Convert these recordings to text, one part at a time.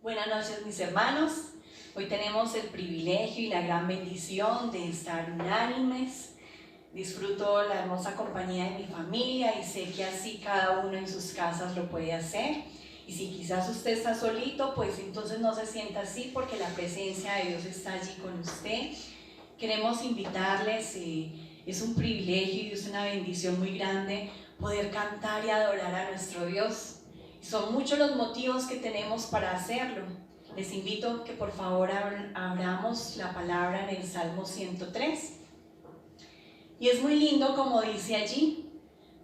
Buenas noches, mis hermanos. Hoy tenemos el privilegio y la gran bendición de estar unánimes. Disfruto la hermosa compañía de mi familia y sé que así cada uno en sus casas lo puede hacer. Y si quizás usted está solito, pues entonces no se sienta así porque la presencia de Dios está allí con usted. Queremos invitarles, es un privilegio y es una bendición muy grande poder cantar y adorar a nuestro Dios. Son muchos los motivos que tenemos para hacerlo. Les invito que por favor abramos la palabra en el Salmo 103. Y es muy lindo como dice allí: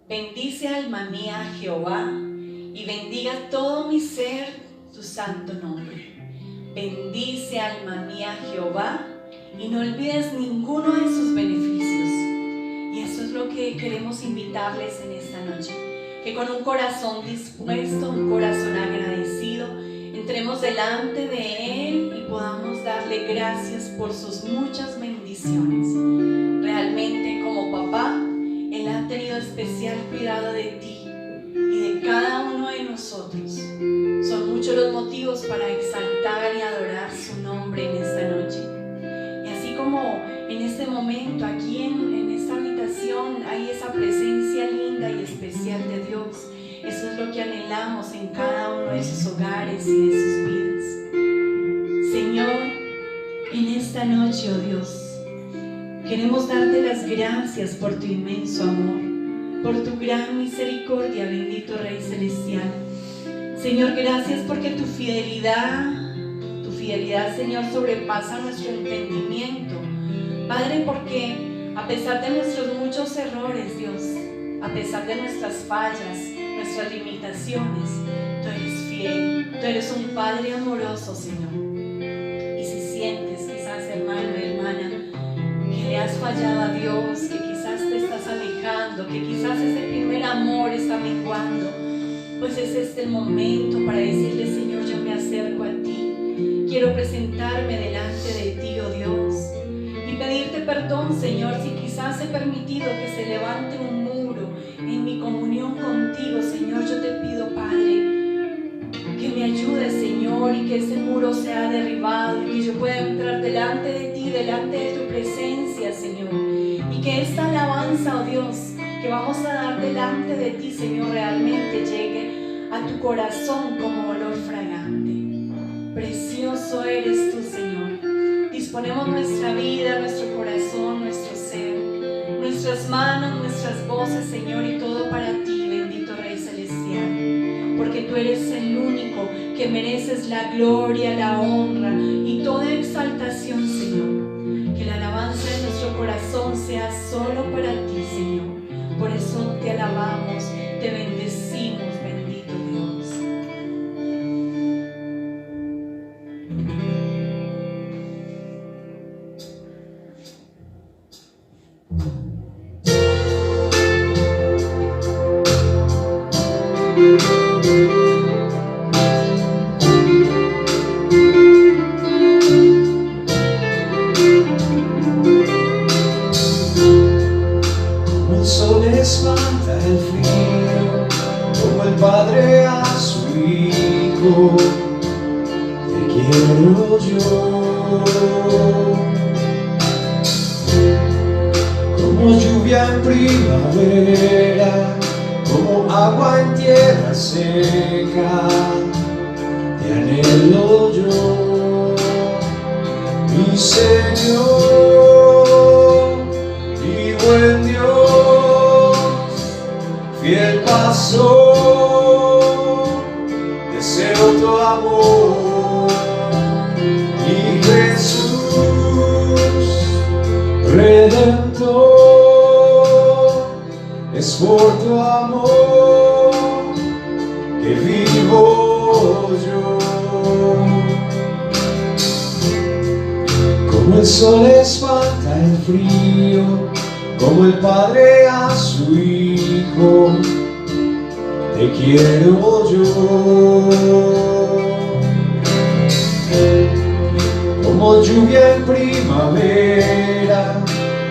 bendice alma mía a Jehová y bendiga todo mi ser tu santo nombre. Bendice alma mía a Jehová y no olvides ninguno de sus beneficios. Y eso es lo que queremos invitarles en esta noche. Que con un corazón dispuesto, un corazón agradecido, entremos delante de Él y podamos darle gracias por sus muchas bendiciones. Realmente, como papá, Él ha tenido especial cuidado de ti y de cada uno de nosotros. Son muchos los motivos para exaltar y adorar su nombre en esta noche. Y así como en este momento, aquí en esta habitación, hay esa presencia linda y especial de Dios. Eso es lo que anhelamos en cada uno de sus hogares y de sus vidas. Señor, en esta noche, oh Dios, queremos darte las gracias por tu inmenso amor, por tu gran misericordia, bendito Rey Celestial. Señor, gracias porque tu fidelidad, Señor, sobrepasa nuestro entendimiento. Padre, porque a pesar de nuestros muchos errores, Dios, a pesar de nuestras fallas, nuestras limitaciones, tú eres fiel, tú eres un Padre amoroso, Señor. Y si sientes, quizás, hermano y hermana, que le has fallado a Dios, que quizás te estás alejando, que quizás ese primer amor está menguando, pues es este el momento para decirle: Señor, yo me acerco a ti. Quiero presentarme delante de ti, oh Dios, y pedirte perdón, Señor, si quizás he permitido que se levante un muro en mi comunión contigo. Señor, yo te pido, Padre, que me ayudes, Señor, y que ese muro sea derribado y que yo pueda entrar delante de ti, delante de tu presencia, Señor, y que esta alabanza, oh Dios, que vamos a dar delante de ti, Señor, realmente llegue a tu corazón como olor fragante. Precioso eres tú, Señor. Disponemos nuestra vida, nuestro corazón, nuestro ser, nuestras manos, nuestras voces, Señor, y todo para ti, bendito Rey Celestial, porque tú eres el único que mereces la gloria, la honra y toda exaltación, Señor. Que la alabanza de nuestro corazón sea solo para ti, Señor. Por eso te alabamos, te bendecimos, bendito Dios. El sol espanta el frío, como el padre a su hijo. Te quiero yo, como lluvia en primavera, como agua en tierra seca. Te anhelo yo, mi Señor, mi buen Dios, fiel pastor, deseo tu amor. Y Jesús, Redentor, es por tu amor que vivo yo. Como el sol espanta el frío, como el padre a su hijo, te quiero yo. Como lluvia en primavera,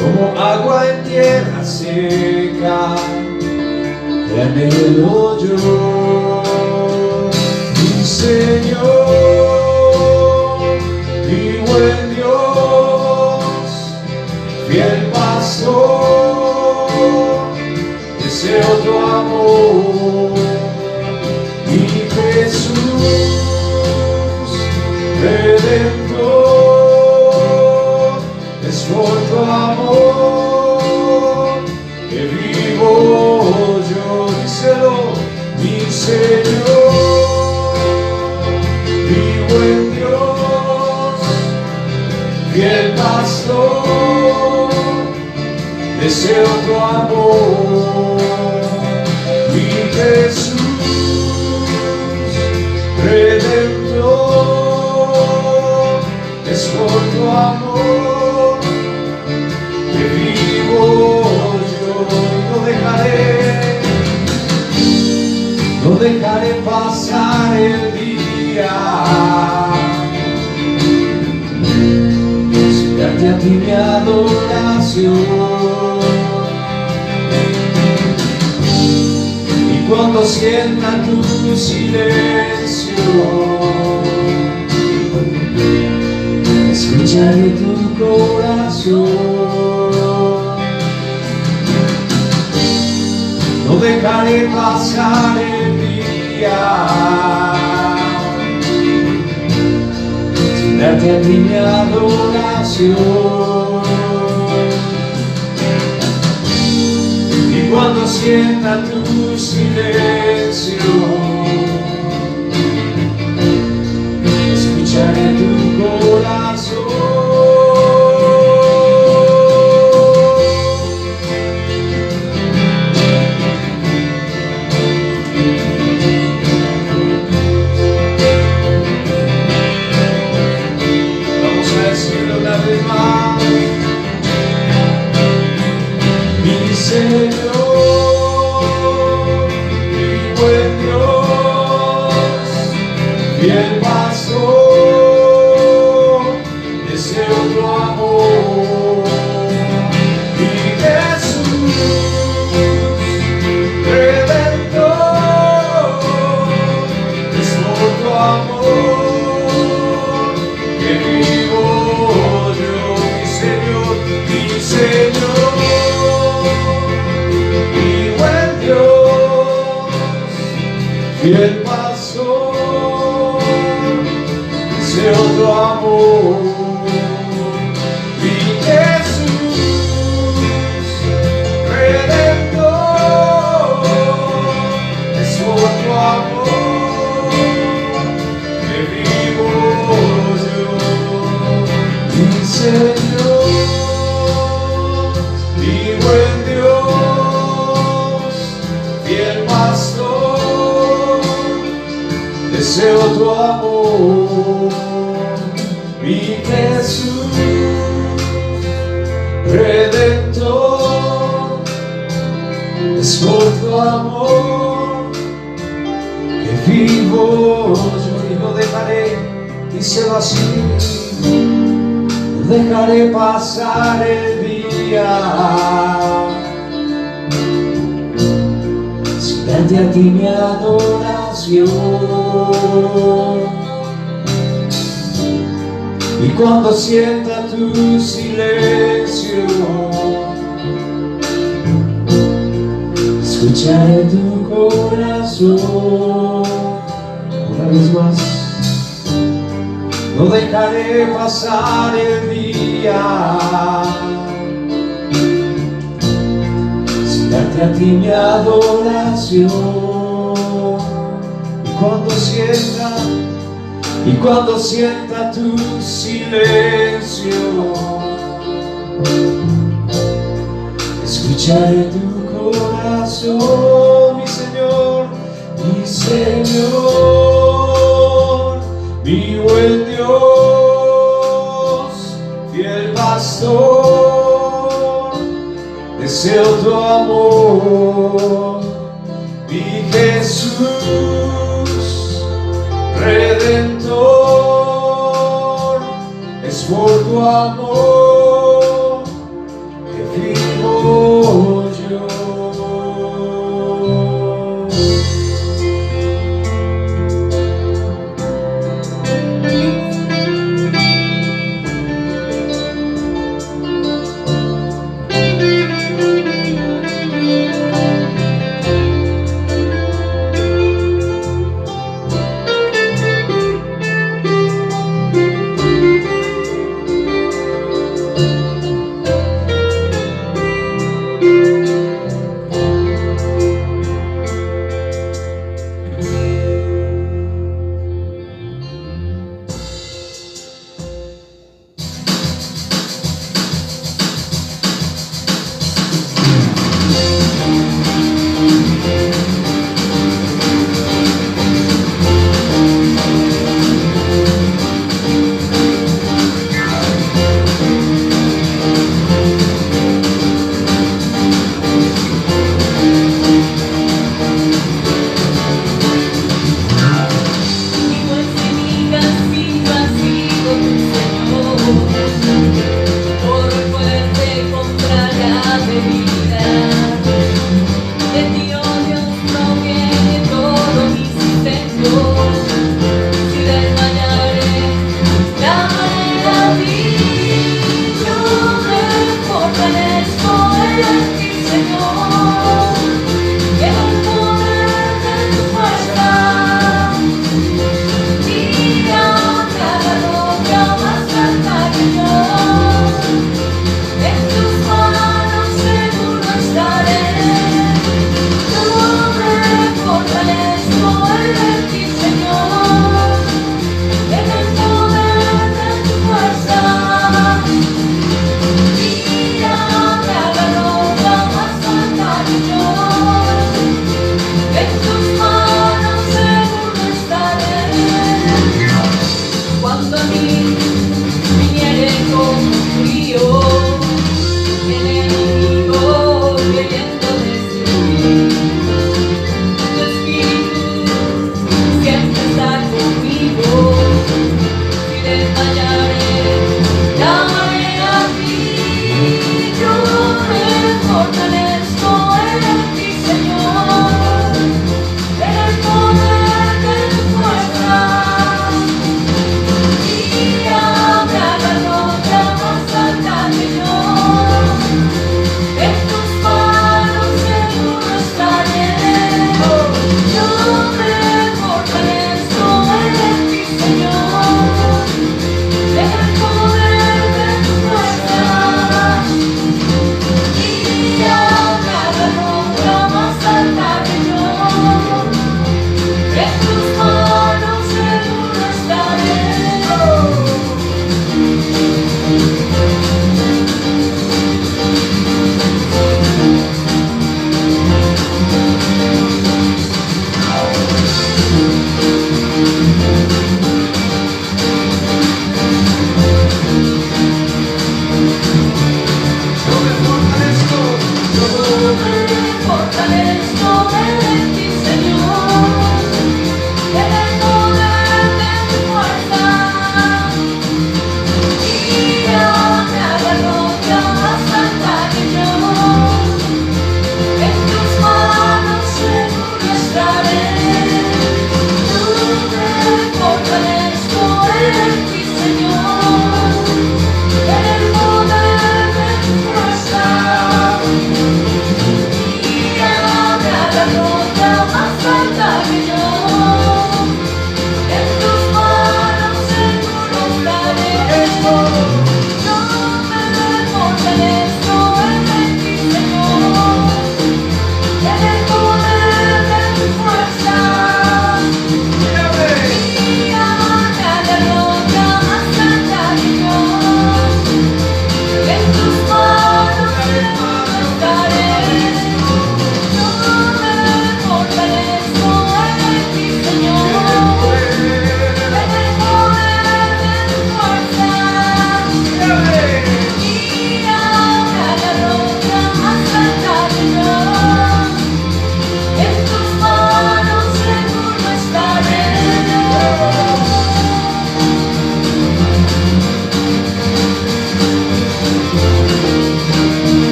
como agua en tierra seca, te anhelo yo, mi Señor. mi buen Dios, fiel pastor, deseo tu amor, mi Jesús, Redentor, es por tu amor que vivo yo, no dejaré pasar el día sin darte a ti mi adoración. Y cuando sienta tu silencio, escucharé tu corazón. No dejaré pasar el día sin darte a ti mi adoración. Y cuando sienta tu silencio, escucharé tu corazón. Señor, mi buen Dios, fiel pastor, deseo tu amor, mi Jesús, Redentor, es por tu amor que vivo yo, mi Señor, mi Señor. Fiel pastor, deseo tu amor, mi Jesús, Redentor, es por tu amor que vivo yo, mi Señor, mi buen Dios, fiel pastor, deseo tu amor, mi Jesús, Redentor, es por tu amor que vivo yo y no dejaré, díselo así, no dejaré pasar el día sin darte a ti mi adoración. Y cuando sienta tu silencio, escucharé tu corazón. Una vez más, no dejaré pasar el día sin darte a ti mi adoración. Y cuando sienta tu silencio, escucharé tu corazón, mi Señor, mi buen Dios, fiel pastor, deseo tu amor, mi Jesús, Redentor, es por tu amor que vivo yo.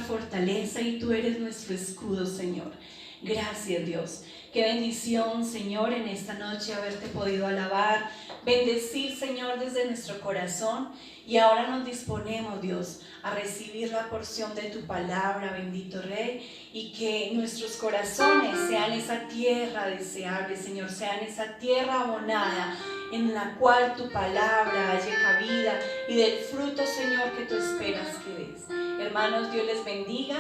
fortaleza y tú eres nuestro escudo, Señor. Gracias, Dios. Qué bendición, Señor, en esta noche haberte podido alabar, bendecir, Señor, desde nuestro corazón. Y ahora nos disponemos, Dios, a recibir la porción de tu palabra, bendito Rey, y que nuestros corazones sean esa tierra deseable, Señor, sean esa tierra abonada en la cual tu palabra halle cabida y del fruto, Señor, que tú esperas que des. Hermanos, Dios les bendiga.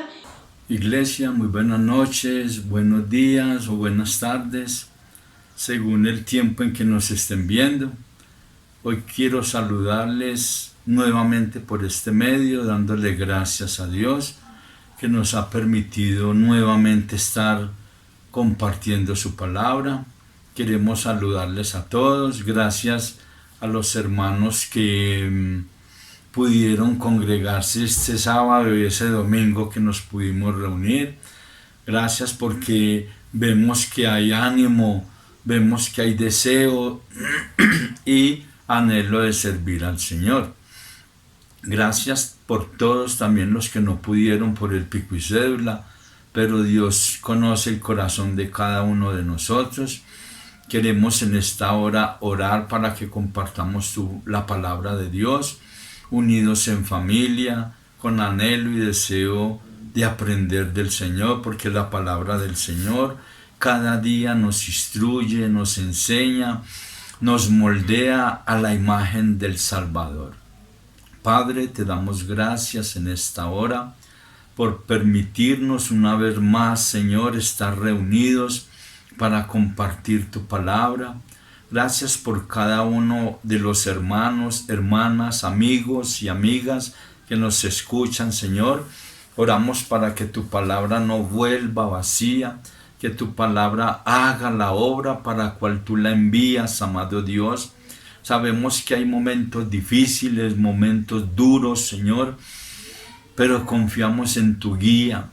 Iglesia, muy buenas noches, buenos días o buenas tardes, según el tiempo en que nos estén viendo. Hoy quiero saludarles nuevamente por este medio, dándole gracias a Dios que nos ha permitido nuevamente estar compartiendo su palabra. Queremos saludarles a todos, gracias a los hermanos que pudieron congregarse este sábado y ese domingo que nos pudimos reunir. Gracias porque vemos que hay ánimo, vemos que hay deseo y anhelo de servir al Señor. Gracias por todos también los que no pudieron por el pico y cédula, pero Dios conoce el corazón de cada uno de nosotros. Queremos en esta hora orar para que compartamos la palabra de Dios, unidos en familia, con anhelo y deseo de aprender del Señor, porque la palabra del Señor cada día nos instruye, nos enseña, nos moldea a la imagen del Salvador. Padre, te damos gracias en esta hora por permitirnos una vez más, Señor, estar reunidos para compartir tu palabra. Gracias por cada uno de los hermanos, hermanas, amigos y amigas que nos escuchan, Señor. Oramos para que tu palabra no vuelva vacía, que tu palabra haga la obra para la cual tú la envías, amado Dios. Sabemos que hay momentos difíciles, momentos duros, Señor, pero confiamos en tu guía,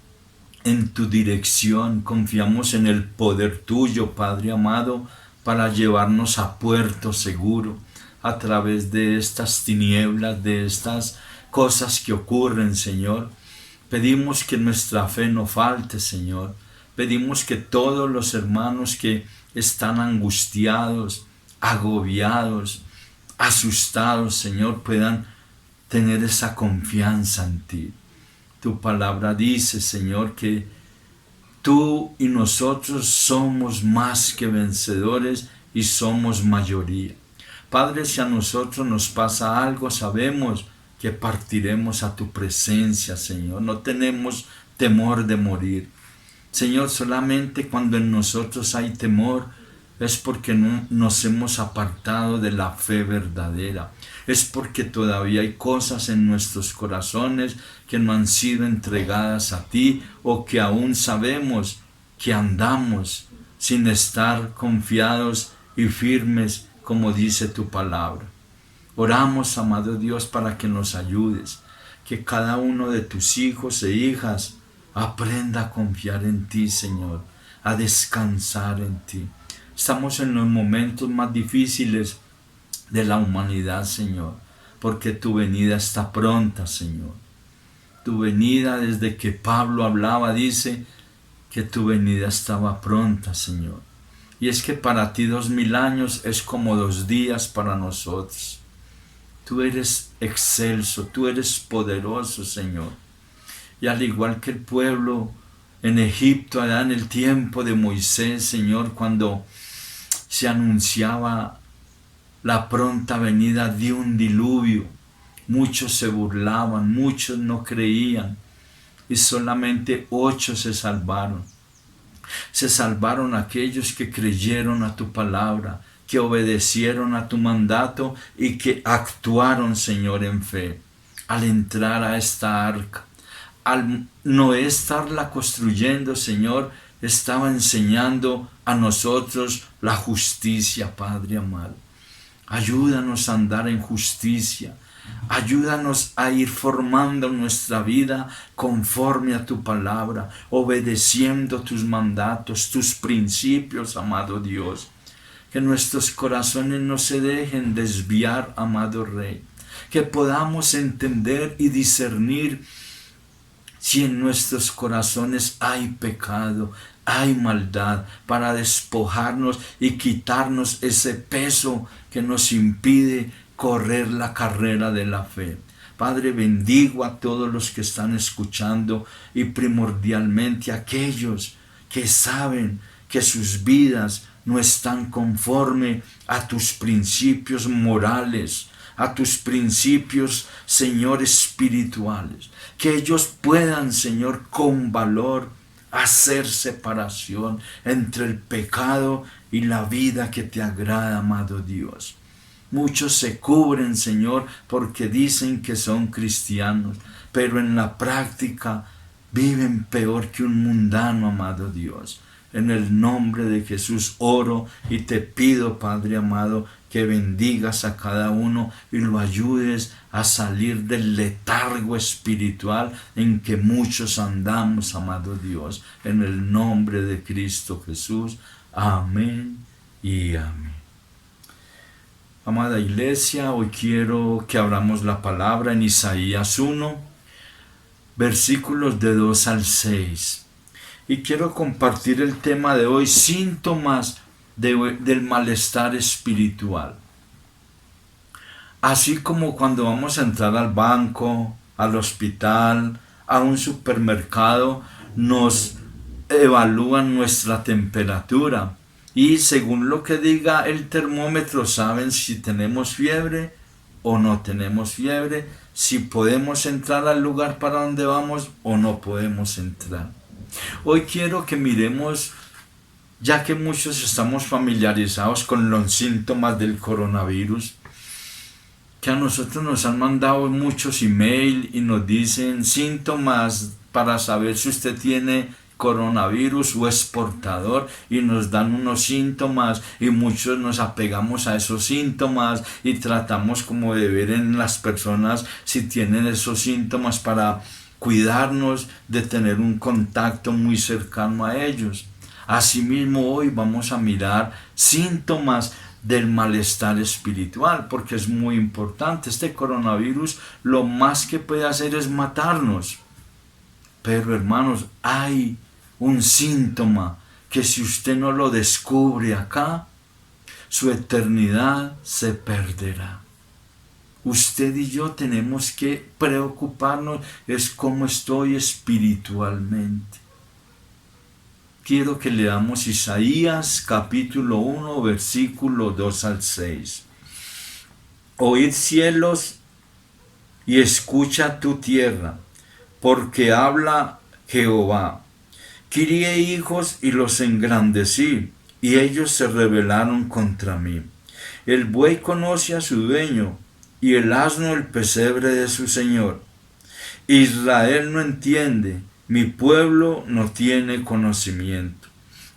en tu dirección, confiamos en el poder tuyo, Padre amado, para llevarnos a puerto seguro a través de estas tinieblas, de estas cosas que ocurren, Señor. Pedimos que nuestra fe no falte, Señor. Pedimos que todos los hermanos que están angustiados, agobiados, asustados, Señor, puedan tener esa confianza en ti. Tu palabra dice, Señor, que tú y nosotros somos más que vencedores y somos mayoría. Padre, si a nosotros nos pasa algo, sabemos que partiremos a tu presencia, Señor. No tenemos temor de morir. Señor, solamente cuando en nosotros hay temor, es porque no nos hemos apartado de la fe verdadera. Es porque todavía hay cosas en nuestros corazones que no han sido entregadas a ti o que aún sabemos que andamos sin estar confiados y firmes como dice tu palabra. Oramos, amado Dios, para que nos ayudes, que cada uno de tus hijos e hijas aprenda a confiar en ti, Señor, a descansar en ti. Estamos en los momentos más difíciles de la humanidad, Señor, porque tu venida está pronta, Señor. Tu venida, desde que Pablo hablaba, dice que tu venida estaba pronta, Señor. Y es que para ti 2000 años es como 2 días para nosotros. Tú eres excelso, tú eres poderoso, Señor. Y al igual que el pueblo en Egipto, allá en el tiempo de Moisés, Señor, cuando se anunciaba la pronta venida de un diluvio, muchos se burlaban, muchos no creían y solamente 8 se salvaron. Se salvaron aquellos que creyeron a tu palabra, que obedecieron a tu mandato y que actuaron, Señor, en fe. Al entrar a esta arca, al Noé estarla construyendo, Señor, estaba enseñando a nosotros la justicia, Padre amado. Ayúdanos a andar en justicia. Ayúdanos a ir formando nuestra vida conforme a tu palabra, obedeciendo tus mandatos, tus principios, amado Dios. Que nuestros corazones no se dejen desviar, amado Rey. Que podamos entender y discernir Si en nuestros corazones hay pecado, hay maldad, para despojarnos y quitarnos ese peso que nos impide correr la carrera de la fe. Padre, bendigo a todos los que están escuchando y primordialmente a aquellos que saben que sus vidas no están conforme a tus principios morales, a tus principios, Señor, espirituales. Que ellos puedan, Señor, con valor hacer separación entre el pecado y la vida que te agrada, amado Dios. Muchos se cubren, Señor, porque dicen que son cristianos, pero en la práctica viven peor que un mundano, amado Dios. En el nombre de Jesús oro y te pido, Padre amado, que bendigas a cada uno y lo ayudes a salir del letargo espiritual en que muchos andamos, amado Dios. En el nombre de Cristo Jesús. Amén y amén. Amada iglesia, hoy quiero que abramos la palabra en Isaías 1, versículos de 2 al 6. Y quiero compartir el tema de hoy, síntomas del malestar espiritual. Así como cuando vamos a entrar al banco, al hospital, a un supermercado, nos evalúan nuestra temperatura. Y según lo que diga el termómetro, saben si tenemos fiebre o no tenemos fiebre, si podemos entrar al lugar para donde vamos o no podemos entrar. Hoy quiero que miremos, ya que muchos estamos familiarizados con los síntomas del coronavirus, que a nosotros nos han mandado muchos emails y nos dicen síntomas para saber si usted tiene coronavirus o es portador, y nos dan unos síntomas y muchos nos apegamos a esos síntomas y tratamos como de ver en las personas si tienen esos síntomas para cuidarnos de tener un contacto muy cercano a ellos. Asimismo, hoy vamos a mirar síntomas del malestar espiritual, porque es muy importante. Este coronavirus lo más que puede hacer es matarnos. Pero hermanos, hay un síntoma que si usted no lo descubre acá, su eternidad se perderá. Usted y yo tenemos que preocuparnos es cómo estoy espiritualmente. Quiero que leamos Isaías capítulo 1, versículo 2 al 6. Oíd cielos y escucha tu tierra, porque habla Jehová. Crié hijos y los engrandecí, y ellos se rebelaron contra mí. El buey conoce a su dueño, y el asno el pesebre de su señor. Israel no entiende, mi pueblo no tiene conocimiento.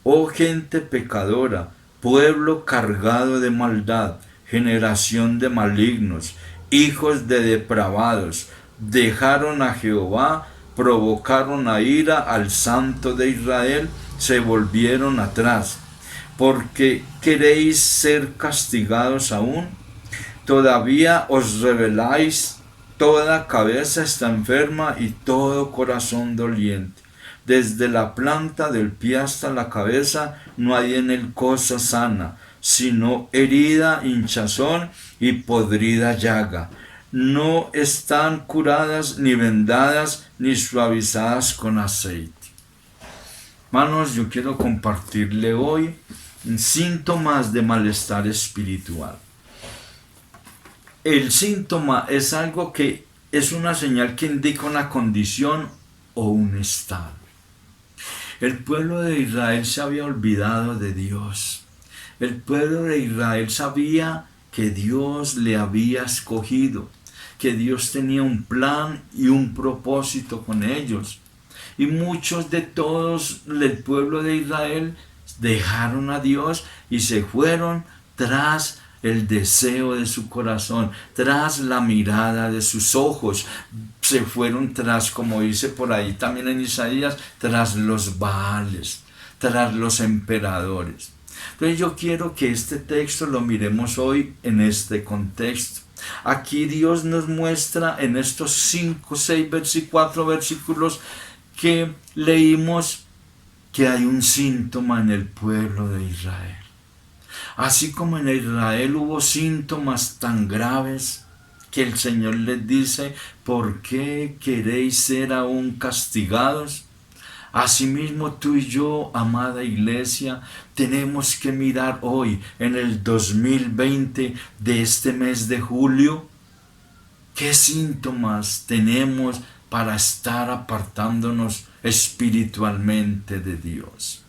Oh gente pecadora, pueblo cargado de maldad, generación de malignos, hijos de depravados, dejaron a Jehová, provocaron a ira al Santo de Israel, se volvieron atrás. ¿Porque queréis ser castigados aún? Todavía os rebeláis, toda cabeza está enferma y todo corazón doliente. Desde la planta del pie hasta la cabeza no hay en él cosa sana, sino herida, hinchazón y podrida llaga. No están curadas, ni vendadas, ni suavizadas con aceite. Hermanos, yo quiero compartirle hoy síntomas de malestar espiritual. El síntoma es algo que es una señal que indica una condición o un estado. El pueblo de Israel se había olvidado de Dios. El pueblo de Israel sabía que Dios le había escogido, que Dios tenía un plan y un propósito con ellos. Y muchos de todos el pueblo de Israel dejaron a Dios y se fueron tras el deseo de su corazón, tras la mirada de sus ojos. Se fueron tras, como dice por ahí también en Isaías, tras los Baales, tras los emperadores. Entonces yo quiero que este texto lo miremos hoy en este contexto. Aquí Dios nos muestra en estos 5, 6, 4 versículos que leímos que hay un síntoma en el pueblo de Israel. Así como en Israel hubo síntomas tan graves que el Señor les dice, ¿por qué queréis ser aún castigados? Asimismo tú y yo, amada iglesia, tenemos que mirar hoy, en el 2020 de este mes de julio, qué síntomas tenemos para estar apartándonos espiritualmente de Dios.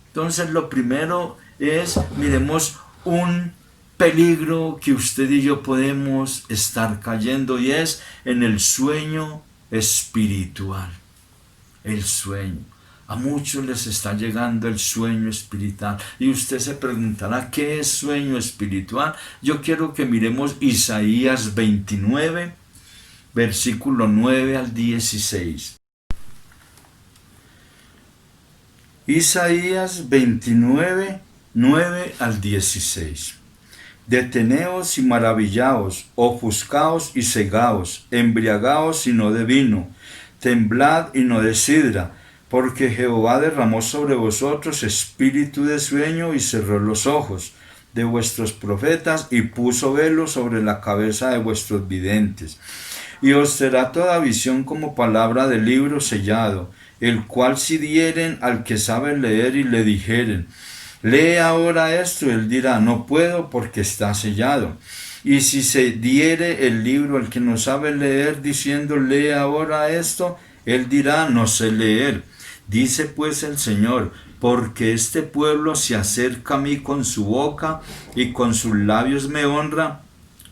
Entonces lo primero es, miremos un peligro que usted y yo podemos estar cayendo, y es en el sueño espiritual. El sueño. A muchos les está llegando el sueño espiritual. Y usted se preguntará, ¿qué es sueño espiritual? Yo quiero que miremos Isaías 29, versículo 9 al 16. Isaías 29, 9 al 16. Deteneos y maravillaos, ofuscaos y cegaos, embriagaos y no de vino, temblad y no de sidra, porque Jehová derramó sobre vosotros espíritu de sueño y cerró los ojos de vuestros profetas y puso velo sobre la cabeza de vuestros videntes. Y os será toda visión como palabra de libro sellado, el cual si dieren al que sabe leer y le dijeren, lee ahora esto, él dirá, no puedo porque está sellado. Y si se diere el libro al que no sabe leer, diciendo, lee ahora esto, él dirá, no sé leer. Dice pues el Señor, porque este pueblo se acerca a mí con su boca y con sus labios me honra,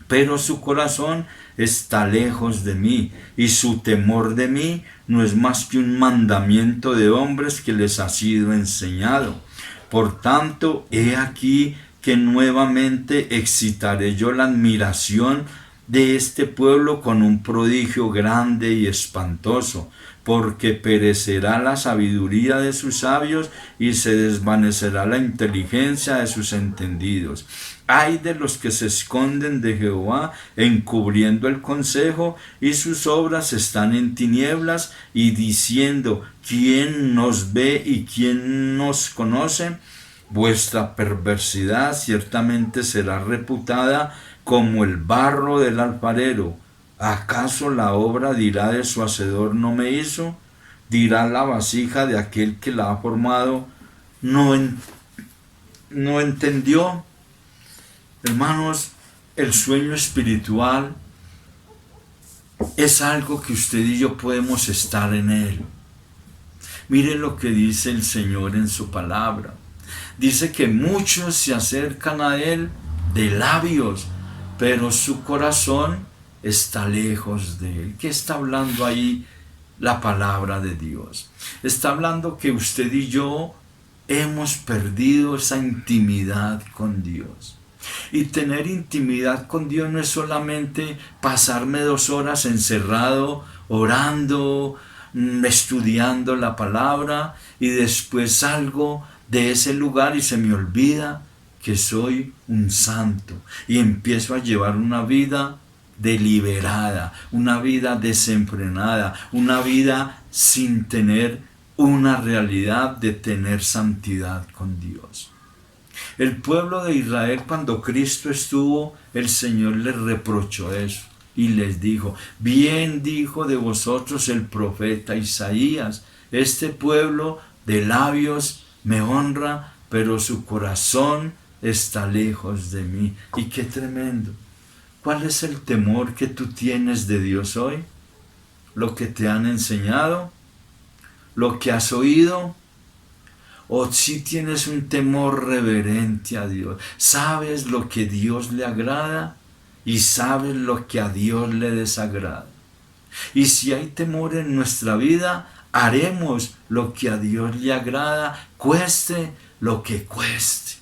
pero su corazón está lejos de mí, y su temor de mí no es más que un mandamiento de hombres que les ha sido enseñado. Por tanto, he aquí que nuevamente excitaré yo la admiración de este pueblo con un prodigio grande y espantoso, porque perecerá la sabiduría de sus sabios y se desvanecerá la inteligencia de sus entendidos. Ay de los que se esconden de Jehová, encubriendo el consejo, y sus obras están en tinieblas, y diciendo, ¿quién nos ve y quién nos conoce? Vuestra perversidad ciertamente será reputada como el barro del alfarero. ¿Acaso la obra dirá de su hacedor no me hizo? Dirá la vasija de aquel que la ha formado, no entendió. Hermanos, el sueño espiritual es algo que usted y yo podemos estar en él. Mire lo que dice el Señor en su palabra. Dice que muchos se acercan a él de labios, pero su corazón está lejos de él. ¿Qué está hablando ahí la palabra de Dios? Está hablando que usted y yo hemos perdido esa intimidad con Dios. Y tener intimidad con Dios no es solamente pasarme 2 horas encerrado, orando, estudiando la palabra, y después salgo de ese lugar y se me olvida que soy un santo y empiezo a llevar una vida deliberada, una vida desenfrenada, una vida sin tener una realidad de tener santidad con Dios. El pueblo de Israel, cuando Cristo estuvo, el Señor les reprochó eso y les dijo, bien dijo de vosotros el profeta Isaías, este pueblo de labios me honra, pero su corazón está lejos de mí. Y qué tremendo. ¿Cuál es el temor que tú tienes de Dios hoy? ¿Lo que te han enseñado? ¿Lo que has oído? ¿O si tienes un temor reverente a Dios? ¿Sabes lo que a Dios le agrada y sabes lo que a Dios le desagrada? Y si hay temor en nuestra vida, haremos lo que a Dios le agrada, cueste lo que cueste.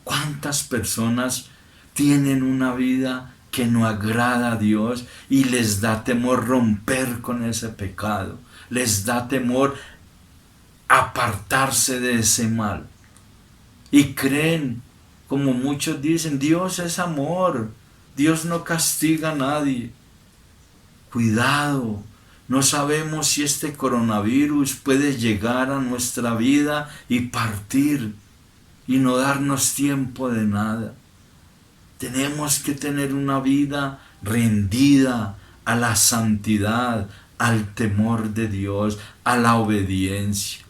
¿Cuántas personas tienen una vida que no agrada a Dios y les da temor romper con ese pecado? Les da temor apartarse de ese mal. Y creen, como muchos dicen, Dios es amor. Dios no castiga a nadie. Cuidado, no sabemos si este coronavirus puede llegar a nuestra vida y partir y no darnos tiempo de nada. Tenemos que tener una vida rendida a la santidad, al temor de Dios, a la obediencia.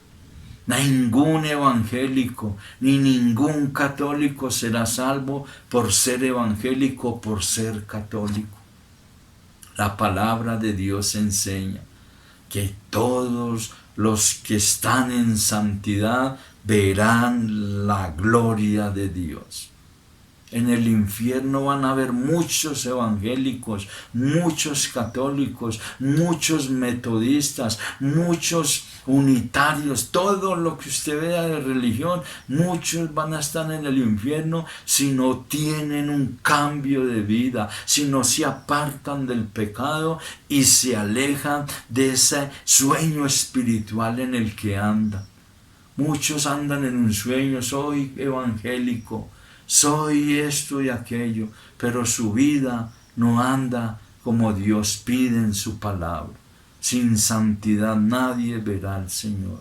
Ningún evangélico ni ningún católico será salvo por ser evangélico, por ser católico. La palabra de Dios enseña que todos los que están en santidad verán la gloria de Dios. En el infierno van a haber muchos evangélicos, muchos católicos, muchos metodistas, muchos unitarios, todo lo que usted vea de religión, muchos van a estar en el infierno si no tienen un cambio de vida, si no se apartan del pecado y se alejan de ese sueño espiritual en el que andan. Muchos andan en un sueño, soy evangélico, soy esto y aquello, pero su vida no anda como Dios pide en su palabra. Sin santidad nadie verá al Señor.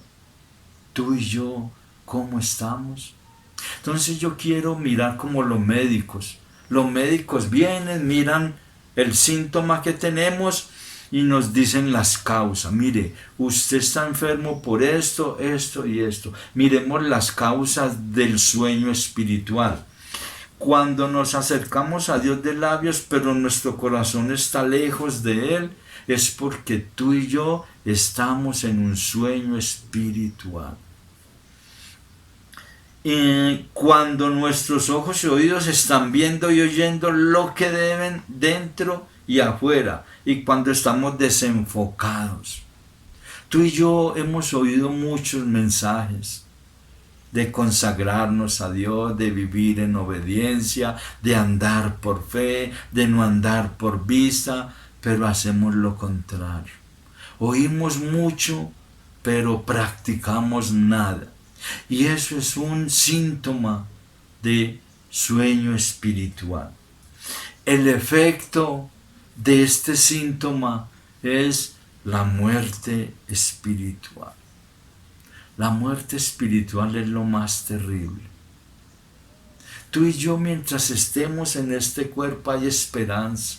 Tú y yo, ¿cómo estamos? Entonces yo quiero mirar como los médicos. Los médicos vienen, miran el síntoma que tenemos y nos dicen las causas. Mire, usted está enfermo por esto, esto y esto. Miremos las causas del sueño espiritual. Cuando nos acercamos a Dios de labios, pero nuestro corazón está lejos de Él, es porque tú y yo estamos en un sueño espiritual. Y cuando nuestros ojos y oídos están viendo y oyendo lo que deben dentro y afuera, y cuando estamos desenfocados. Tú y yo hemos oído muchos mensajes de consagrarnos a Dios, de vivir en obediencia, de andar por fe, de no andar por vista, pero hacemos lo contrario. Oímos mucho, pero practicamos nada. Y eso es un síntoma de sueño espiritual. El efecto de este síntoma es la muerte espiritual. La muerte espiritual es lo más terrible. Tú y yo, mientras estemos en este cuerpo, hay esperanza.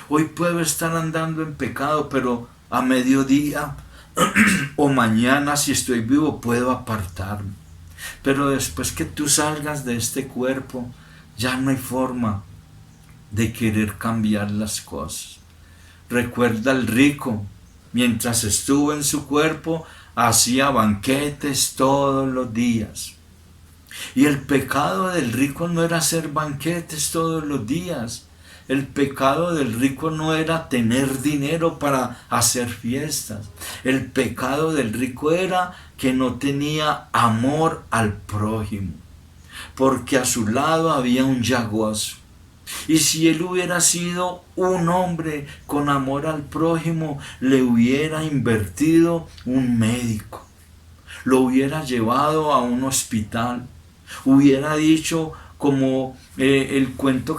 Hoy puedo estar andando en pecado, pero a mediodía o mañana, si estoy vivo, puedo apartarme. Pero después que tú salgas de este cuerpo, ya no hay forma de querer cambiar las cosas. Recuerda al rico, mientras estuvo en su cuerpo, hacía banquetes todos los días. Y el pecado del rico no era hacer banquetes todos los días. El pecado del rico no era tener dinero para hacer fiestas. El pecado del rico era que no tenía amor al prójimo, porque a su lado había un yagoso. Y si él hubiera sido un hombre con amor al prójimo, le hubiera invertido un médico, lo hubiera llevado a un hospital, hubiera dicho como el cuento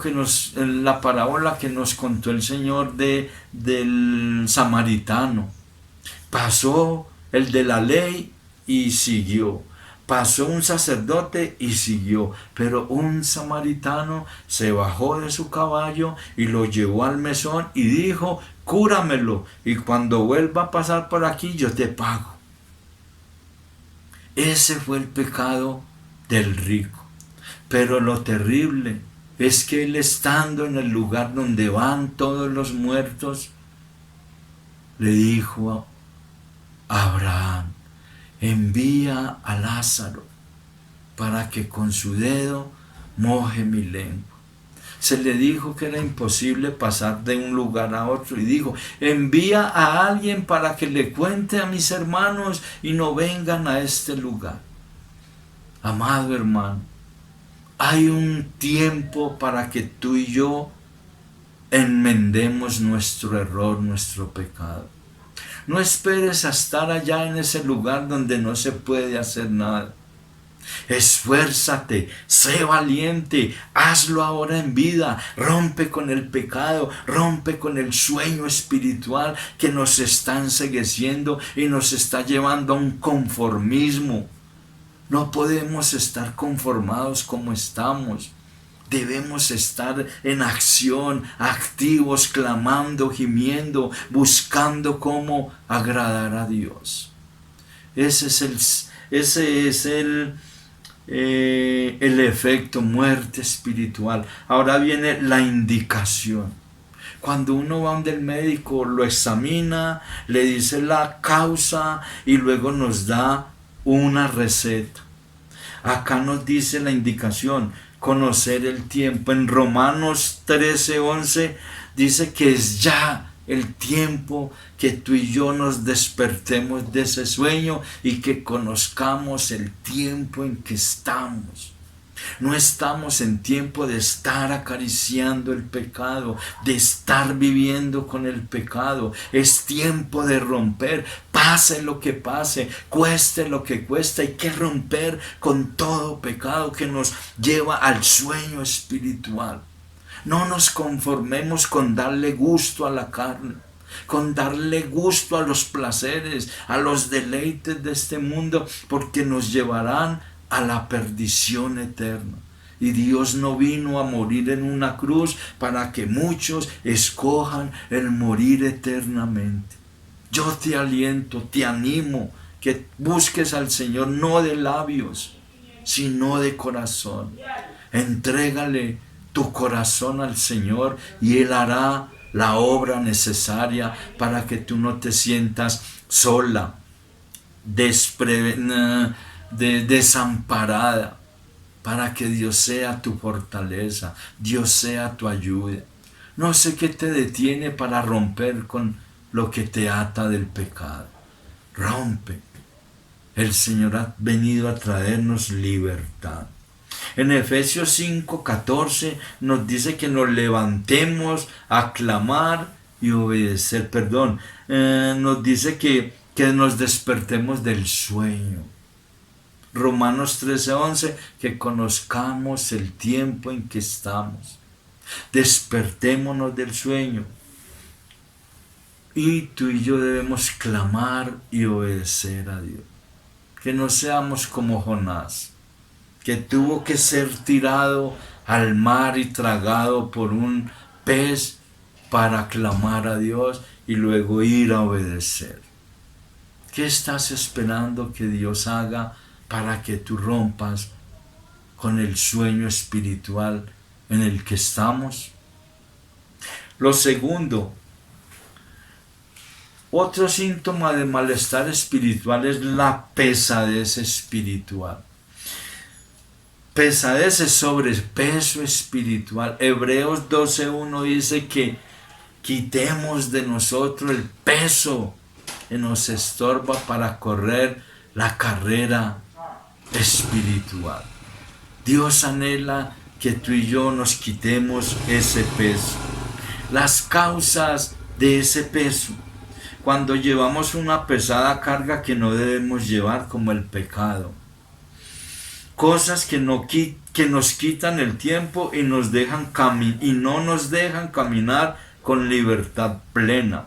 la parábola que nos contó el Señor del samaritano. Pasó el de la ley y siguió. Pasó un sacerdote y siguió, pero un samaritano se bajó de su caballo y lo llevó al mesón y dijo, cúramelo, y cuando vuelva a pasar por aquí yo te pago. Ese fue el pecado del rico. Pero lo terrible es que él, estando en el lugar donde van todos los muertos, le dijo a Abraham, envía a Lázaro para que con su dedo moje mi lengua. Se le dijo que era imposible pasar de un lugar a otro y dijo, envía a alguien para que le cuente a mis hermanos y no vengan a este lugar. Amado hermano, hay un tiempo para que tú y yo enmendemos nuestro error, nuestro pecado. No esperes a estar allá en ese lugar donde no se puede hacer nada. Esfuérzate, sé valiente, hazlo ahora en vida, rompe con el pecado, rompe con el sueño espiritual que nos está encegueciendo y nos está llevando a un conformismo. No podemos estar conformados como estamos. Debemos estar en acción, activos, clamando, gimiendo, buscando cómo agradar a Dios. Ese es el efecto, muerte espiritual. Ahora viene la indicación. Cuando uno va donde el médico, lo examina, le dice la causa y luego nos da una receta. Acá nos dice la indicación, conocer el tiempo. En Romanos 13:11 dice que es ya el tiempo que tú y yo nos despertemos de ese sueño y que conozcamos el tiempo en que estamos. No estamos en tiempo de estar acariciando el pecado, de estar viviendo con el pecado. Es tiempo de romper, pase lo que pase, cueste lo que cueste. Hay que romper con todo pecado que nos lleva al sueño espiritual. No nos conformemos con darle gusto a la carne, con darle gusto a los placeres, a los deleites de este mundo, porque nos llevarán a la perdición eterna. Y Dios no vino a morir en una cruz para que muchos escojan el morir eternamente. Yo te aliento, te animo que busques al Señor no de labios, sino de corazón. Entrégale tu corazón al Señor y Él hará la obra necesaria para que tú no te sientas sola, desamparada, para que Dios sea tu fortaleza, Dios sea tu ayuda. No sé qué te detiene para romper con lo que te ata del pecado. Rompe. El Señor ha venido a traernos libertad. En Efesios 5:14 nos dice que nos levantemos a clamar y obedecer. Nos dice que nos despertemos del sueño. Romanos 13:11, que conozcamos el tiempo en que estamos. Despertémonos del sueño. Y tú y yo debemos clamar y obedecer a Dios. Que no seamos como Jonás, que tuvo que ser tirado al mar y tragado por un pez para clamar a Dios y luego ir a obedecer. ¿Qué estás esperando que Dios haga para que tú rompas con el sueño espiritual en el que estamos? Lo segundo, otro síntoma de malestar espiritual es la pesadez espiritual. Pesadez es sobrepeso espiritual. Hebreos 12:1 dice que quitemos de nosotros el peso que nos estorba para correr la carrera espiritual. Dios anhela que tú y yo nos quitemos ese peso. Las causas de ese peso: cuando llevamos una pesada carga que no debemos llevar, como el pecado. Cosas que nos quitan el tiempo y no nos dejan caminar con libertad plena.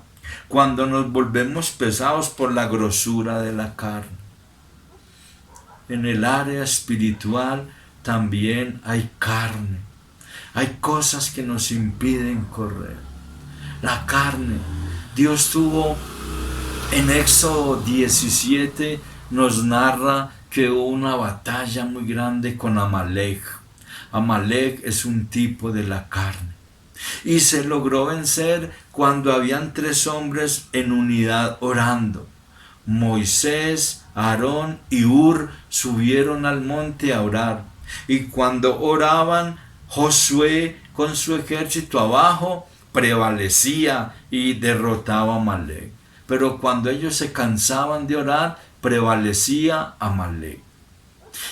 Cuando nos volvemos pesados por la grosura de la carne. En el área espiritual también hay carne. Hay cosas que nos impiden correr. La carne. Dios tuvo en Éxodo 17, nos narra que hubo una batalla muy grande con Amalek. Amalek es un tipo de la carne. Y se logró vencer cuando habían 3 hombres en unidad orando. Moisés, Aarón y Hur subieron al monte a orar. Y cuando oraban, Josué con su ejército abajo prevalecía y derrotaba a Amalek. Pero cuando ellos se cansaban de orar, prevalecía Amalek.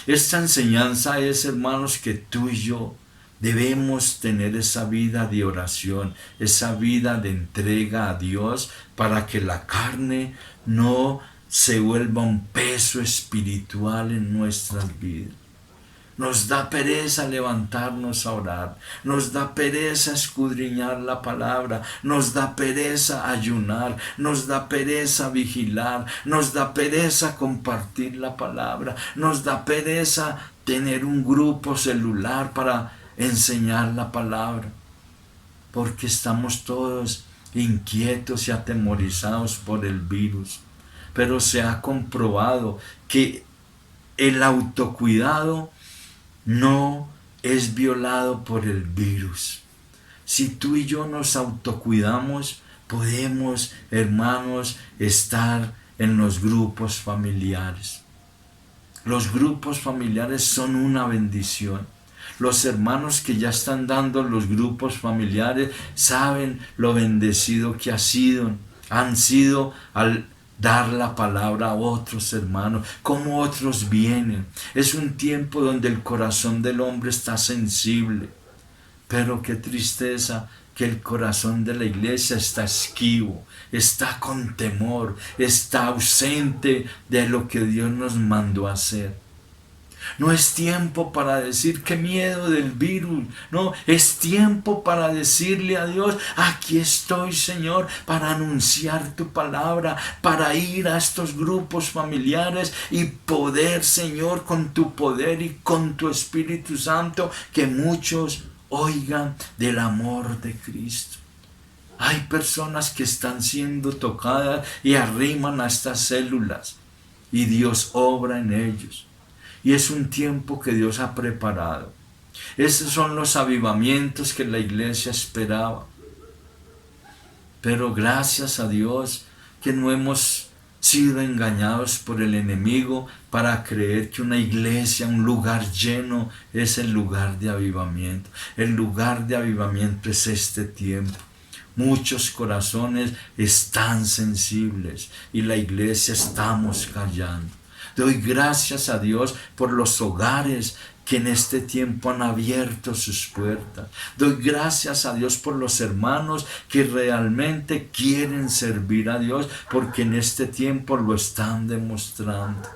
Esta enseñanza es, hermanos, que tú y yo debemos tener esa vida de oración, esa vida de entrega a Dios, para que la carne no se vuelva un peso espiritual en nuestras vidas. Nos da pereza levantarnos a orar, nos da pereza escudriñar la palabra, nos da pereza ayunar, nos da pereza vigilar, nos da pereza compartir la palabra, nos da pereza tener un grupo celular para enseñar la palabra, porque estamos todos inquietos y atemorizados por el virus. Pero se ha comprobado que el autocuidado no es violado por el virus. Si tú y yo nos autocuidamos, podemos, hermanos, estar en los grupos familiares. Los grupos familiares son una bendición. Los hermanos que ya están dando los grupos familiares saben lo bendecido que han sido al dar la palabra a otros hermanos, como otros vienen. Es un tiempo donde el corazón del hombre está sensible, pero qué tristeza que el corazón de la iglesia está esquivo, está con temor, está ausente de lo que Dios nos mandó a hacer. No es tiempo para decir qué miedo del virus. No, es tiempo para decirle a Dios: aquí estoy, Señor, para anunciar tu palabra, para ir a estos grupos familiares y poder, Señor, con tu poder y con tu Espíritu Santo, que muchos oigan del amor de Cristo. Hay personas que están siendo tocadas y arriman a estas células y Dios obra en ellos. Y es un tiempo que Dios ha preparado. Esos son los avivamientos que la iglesia esperaba. Pero gracias a Dios que no hemos sido engañados por el enemigo para creer que una iglesia, un lugar lleno, es el lugar de avivamiento. El lugar de avivamiento es este tiempo. Muchos corazones están sensibles y la iglesia estamos callando. Doy gracias a Dios por los hogares que en este tiempo han abierto sus puertas. Doy gracias a Dios por los hermanos que realmente quieren servir a Dios, porque en este tiempo lo están demostrando.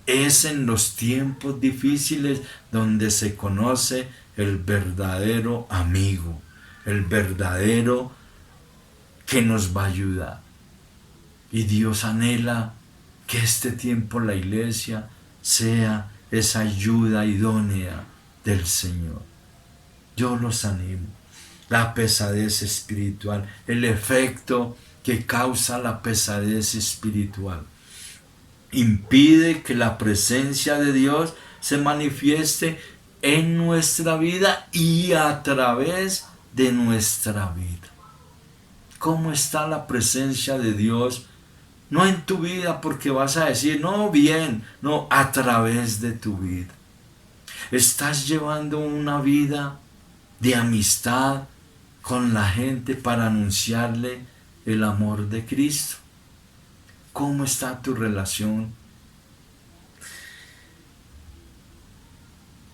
Es en los tiempos difíciles donde se conoce el verdadero amigo, el verdadero que nos va a ayudar. Y Dios anhela que este tiempo la iglesia sea esa ayuda idónea del Señor. Yo los animo. La pesadez espiritual, el efecto que causa la pesadez espiritual, impide que la presencia de Dios se manifieste en nuestra vida y a través de nuestra vida. ¿Cómo está la presencia de Dios? No en tu vida, porque vas a decir, no, bien, no, a través de tu vida. Estás llevando una vida de amistad con la gente para anunciarle el amor de Cristo. ¿Cómo está tu relación?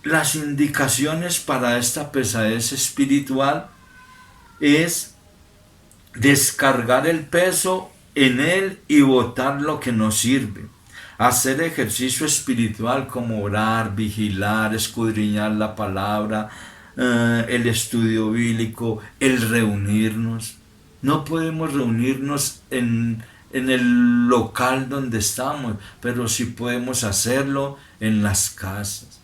Las indicaciones para esta pesadez espiritual es descargar el peso en él y botar lo que no sirve. Hacer ejercicio espiritual como orar, vigilar, escudriñar la palabra, el estudio bíblico, el reunirnos. No podemos reunirnos en el local donde estamos, pero sí podemos hacerlo en las casas.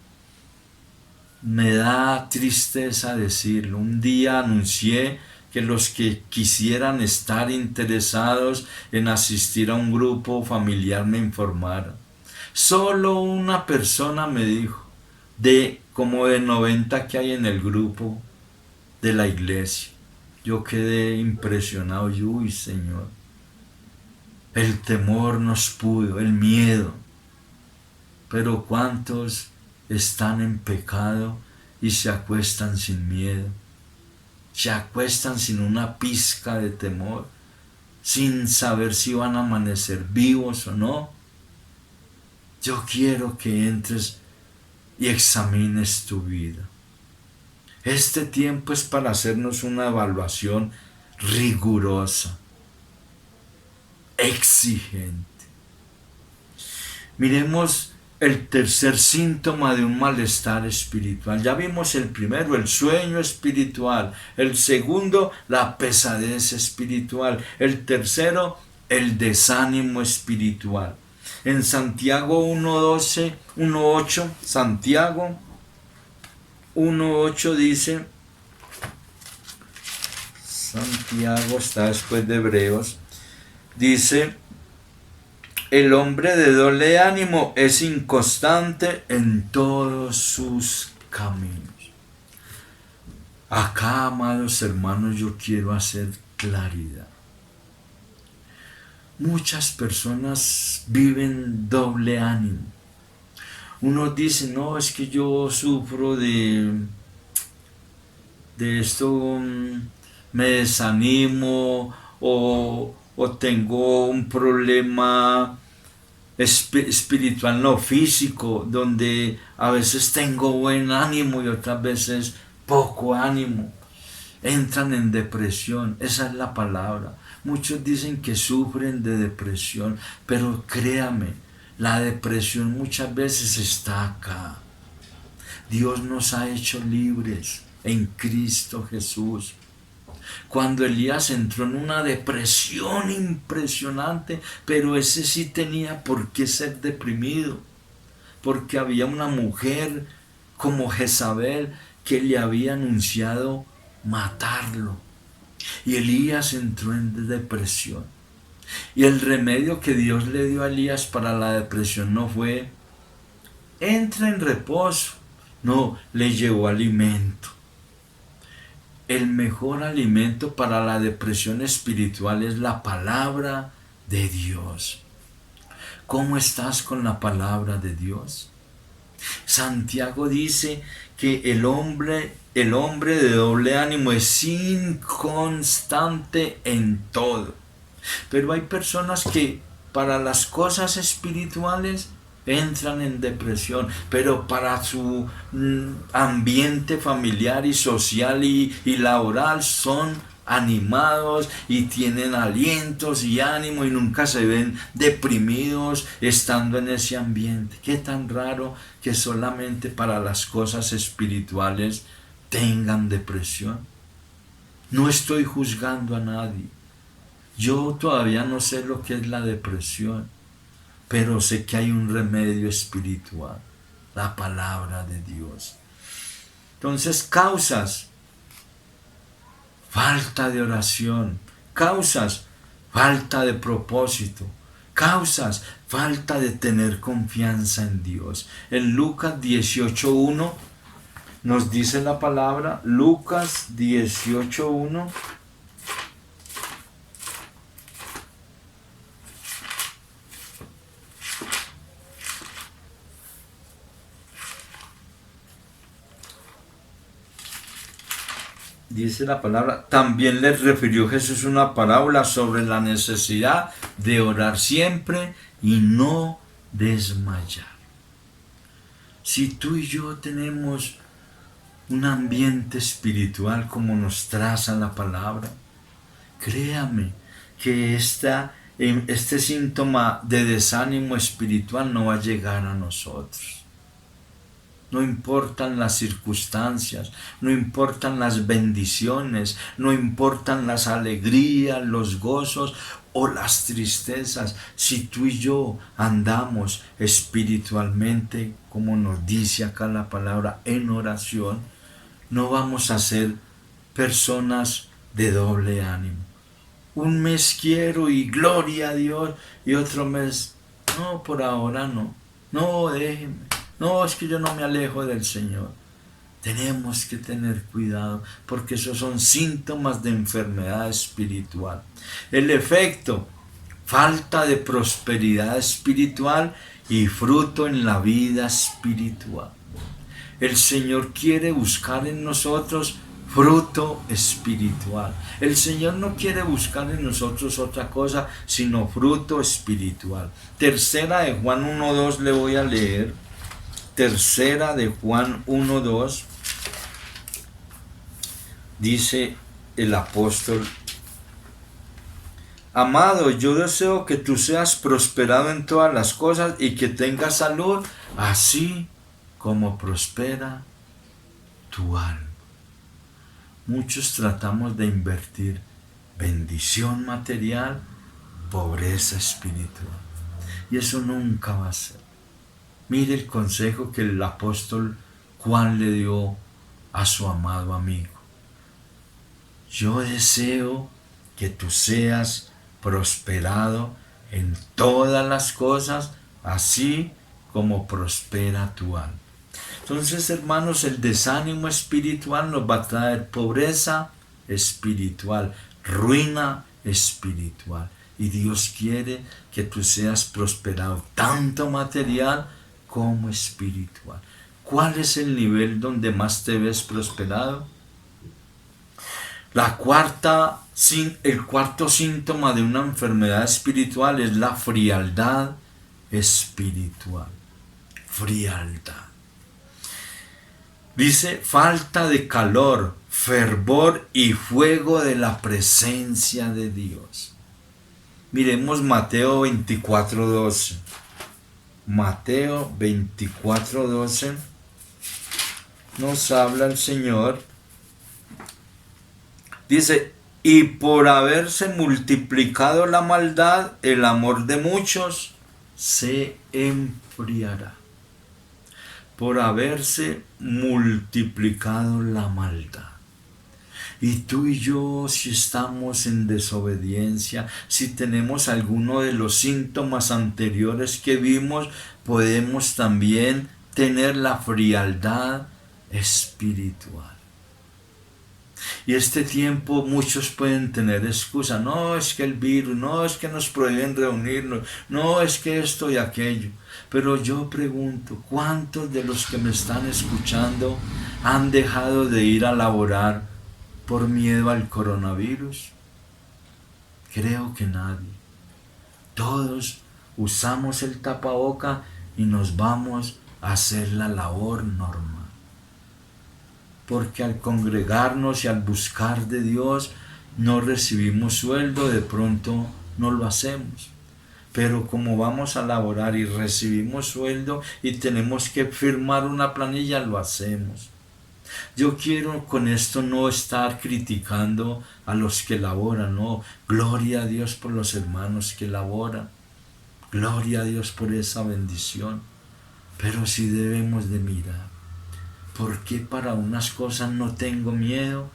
Me da tristeza decirlo. Un día anuncié que los que quisieran estar interesados en asistir a un grupo familiar me informaran. Solo una persona me dijo, como de 90 que hay en el grupo de la iglesia. Yo quedé impresionado. Uy, Señor, el temor nos pudo, el miedo. Pero ¿cuántos están en pecado y se acuestan sin miedo? Se acuestan sin una pizca de temor, sin saber si van a amanecer vivos o no. Yo quiero que entres y examines tu vida. Este tiempo es para hacernos una evaluación rigurosa, exigente. Miremos el tercer síntoma de un malestar espiritual. Ya vimos el primero, el sueño espiritual. El segundo, la pesadez espiritual. El tercero, el desánimo espiritual. En Santiago 1:12, 1:8, Santiago 1:8 dice, Santiago está después de Hebreos, dice, el hombre de doble ánimo es inconstante en todos sus caminos. Acá, amados hermanos, yo quiero hacer claridad. Muchas personas viven doble ánimo. Uno dice, no, es que yo sufro de esto, me desanimo o tengo un problema espiritual, no físico, donde a veces tengo buen ánimo y otras veces poco ánimo. Entran en depresión, esa es la palabra. Muchos dicen que sufren de depresión, pero créame, la depresión muchas veces está acá. Dios nos ha hecho libres en Cristo Jesús. Cuando Elías entró en una depresión impresionante, pero ese sí tenía por qué ser deprimido, porque había una mujer como Jezabel que le había anunciado matarlo. Y Elías entró en depresión. Y el remedio que Dios le dio a Elías para la depresión no fue, entra en reposo. No, le llevó alimento. El mejor alimento para la depresión espiritual es la palabra de Dios. ¿Cómo estás con la palabra de Dios? Santiago dice que el hombre de doble ánimo es inconstante en todo. Pero hay personas que para las cosas espirituales entran en depresión, pero para su ambiente familiar y social y laboral son animados y tienen alientos y ánimo y nunca se ven deprimidos estando en ese ambiente. Qué tan raro que solamente para las cosas espirituales tengan depresión. No estoy juzgando a nadie. Yo todavía no sé lo que es la depresión, pero sé que hay un remedio espiritual, la palabra de Dios. Entonces, causas: falta de oración. Causas: falta de propósito. Causas: falta de tener confianza en Dios. En Lucas 18:1 nos dice la palabra, Lucas 18:1. Dice la palabra, también les refirió Jesús una parábola sobre la necesidad de orar siempre y no desmayar. Si tú y yo tenemos un ambiente espiritual como nos traza la palabra, créame que este síntoma de desánimo espiritual no va a llegar a nosotros. No importan las circunstancias, no importan las bendiciones, no importan las alegrías, los gozos o las tristezas. Si tú y yo andamos espiritualmente, como nos dice acá la palabra, en oración, no vamos a ser personas de doble ánimo. Un mes quiero y gloria a Dios, y otro mes, no, por ahora no, no, déjeme. No, es que yo no me alejo del Señor. Tenemos que tener cuidado porque esos son síntomas de enfermedad espiritual. El efecto: falta de prosperidad espiritual y fruto en la vida espiritual. El Señor quiere buscar en nosotros fruto espiritual. El Señor no quiere buscar en nosotros otra cosa sino fruto espiritual. Tercera de Juan 1:2 le voy a leer. Tercera de Juan 1:2 dice el apóstol Amado, yo deseo que tú seas prosperado en todas las cosas y que tengas salud, así como prospera tu alma. Muchos tratamos de invertir bendición material, pobreza espiritual. Y eso nunca va a ser. Mire el consejo que el apóstol Juan le dio a su amado amigo. Yo deseo que tú seas prosperado en todas las cosas, así como prospera tu alma. Entonces, hermanos, el desánimo espiritual nos va a traer pobreza espiritual, ruina espiritual. Y Dios quiere que tú seas prosperado, tanto material como espiritual. ¿Cuál es el nivel donde más te ves prosperado? El cuarto síntoma de una enfermedad espiritual es la frialdad espiritual. Frialdad. Dice, falta de calor, fervor y fuego de la presencia de Dios. Miremos Mateo 24:12. Mateo 24:12 nos habla el Señor. Dice, y por haberse multiplicado la maldad, el amor de muchos se enfriará. Por haberse multiplicado la maldad. Y tú y yo, si estamos en desobediencia, si tenemos alguno de los síntomas anteriores que vimos, podemos también tener la frialdad espiritual. Y este tiempo muchos pueden tener excusa, no es que el virus, no es que nos prohíben reunirnos, no es que esto y aquello. Pero yo pregunto, ¿cuántos de los que me están escuchando han dejado de ir a laborar por miedo al coronavirus? Creo que nadie. Todos usamos el tapaboca y nos vamos a hacer la labor normal. Porque al congregarnos y al buscar de Dios no recibimos sueldo, de pronto no lo hacemos. Pero como vamos a laborar y recibimos sueldo y tenemos que firmar una planilla, lo hacemos. Yo quiero con esto no estar criticando a los que laboran, no. Gloria a Dios por los hermanos que laboran. Gloria a Dios por esa bendición. Pero sí debemos de mirar. ¿Por qué para unas cosas no tengo miedo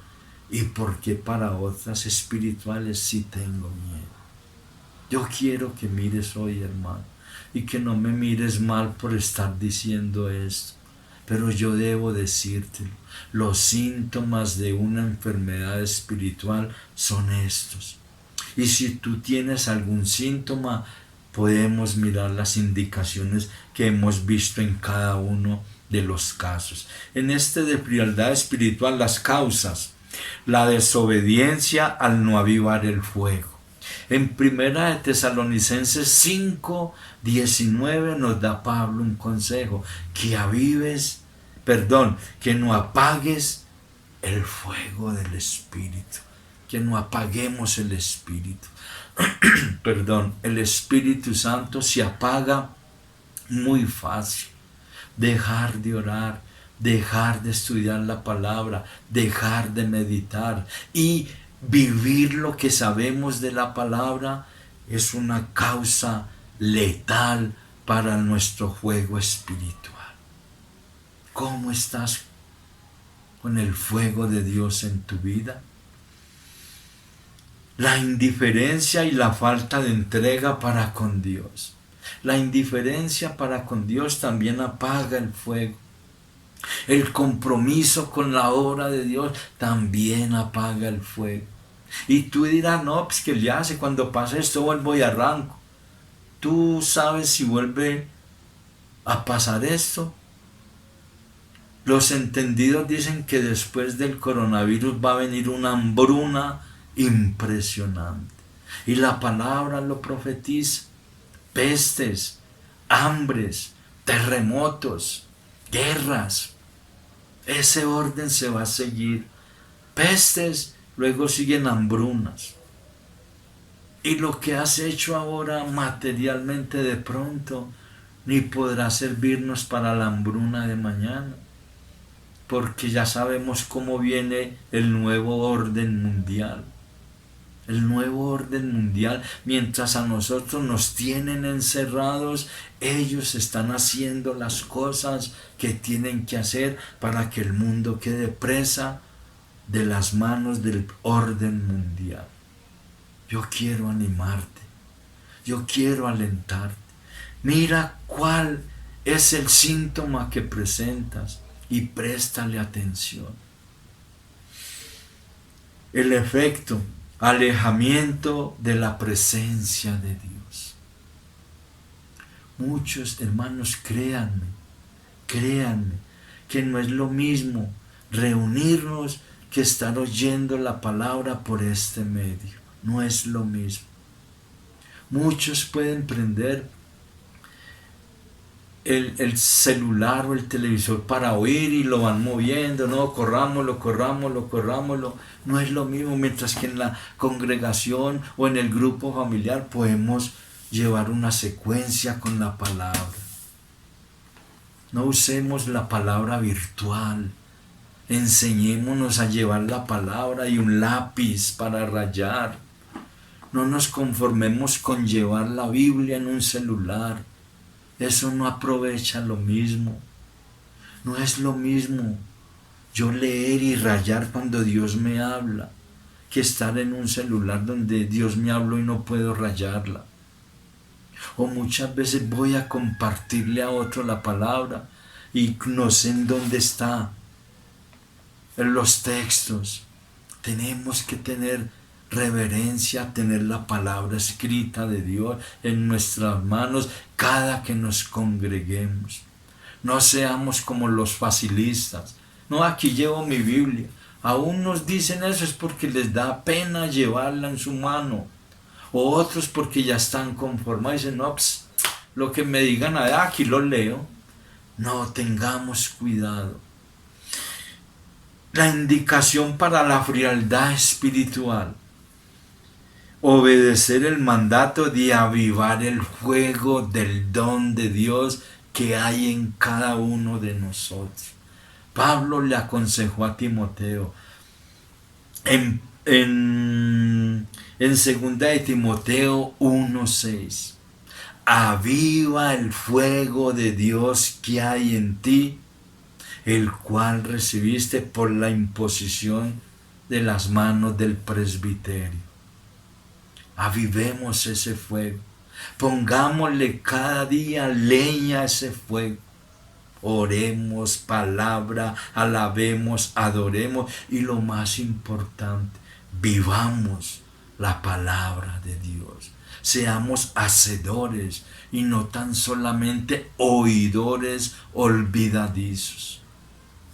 y por qué para otras espirituales sí tengo miedo? Yo quiero que mires hoy, hermano, y que no me mires mal por estar diciendo esto, pero yo debo decírtelo. Los síntomas de una enfermedad espiritual son estos. Y si tú tienes algún síntoma, podemos mirar las indicaciones que hemos visto en cada uno de los casos. En este de frialdad espiritual, las causas: la desobediencia al no avivar el fuego. En Primera de Tesalonicenses 5:19 nos da Pablo un consejo: que no apagues el fuego del Espíritu, que no apaguemos el Espíritu. El Espíritu Santo se apaga muy fácil. Dejar de orar, dejar de estudiar la palabra, dejar de meditar y vivir lo que sabemos de la palabra es una causa letal para nuestro fuego espiritual. ¿Cómo estás con el fuego de Dios en tu vida? La indiferencia y la falta de entrega para con Dios. La indiferencia para con Dios también apaga el fuego. El compromiso con la obra de Dios también apaga el fuego. Y tú dirás, no, pues que le hace, cuando pasa esto vuelvo y arranco. ¿Tú sabes si vuelve a pasar esto? Los entendidos dicen que después del coronavirus va a venir una hambruna impresionante. Y la palabra lo profetiza. Pestes, hambres, terremotos, guerras. Ese orden se va a seguir. Pestes, luego siguen hambrunas. Y lo que has hecho ahora materialmente de pronto ni podrá servirnos para la hambruna de mañana, porque ya sabemos cómo viene el nuevo orden mundial. El nuevo orden mundial, mientras a nosotros nos tienen encerrados, ellos están haciendo las cosas que tienen que hacer para que el mundo quede presa de las manos del orden mundial. Yo quiero animarte, yo quiero alentarte. Mira cuál es el síntoma que presentas y préstale atención. El efecto: alejamiento de la presencia de Dios. Muchos hermanos, créanme, que no es lo mismo reunirnos que estar oyendo la palabra por este medio. No es lo mismo. Muchos pueden prender el celular o el televisor para oír y lo van moviendo, no, corrámoslo. No es lo mismo, mientras que en la congregación o en el grupo familiar podemos llevar una secuencia con la palabra. No usemos la palabra virtual. Enseñémonos a llevar la palabra y un lápiz para rayar. No nos conformemos con llevar la Biblia en un celular. Eso no aprovecha lo mismo. No es lo mismo yo leer y rayar cuando Dios me habla que estar en un celular donde Dios me habló y no puedo rayarla. O muchas veces voy a compartirle a otro la palabra y no sé en dónde está. En los textos tenemos que tener reverencia, tener la palabra escrita de Dios en nuestras manos cada que nos congreguemos. No seamos como los facilistas. No, aquí llevo mi Biblia. Aún nos dicen eso es porque les da pena llevarla en su mano. O otros porque ya están conformados y dicen, no, lo que me digan allá, aquí lo leo. No, tengamos cuidado. La indicación para la frialdad espiritual: obedecer el mandato de avivar el fuego del don de Dios que hay en cada uno de nosotros. Pablo le aconsejó a Timoteo en 2 de Timoteo 1:6: aviva el fuego de Dios que hay en ti, el cual recibiste por la imposición de las manos del presbiterio. Avivemos ese fuego. Pongámosle cada día leña a ese fuego. Oremos palabra, alabemos, adoremos y lo más importante, vivamos la palabra de Dios. Seamos hacedores y no tan solamente oidores olvidadizos.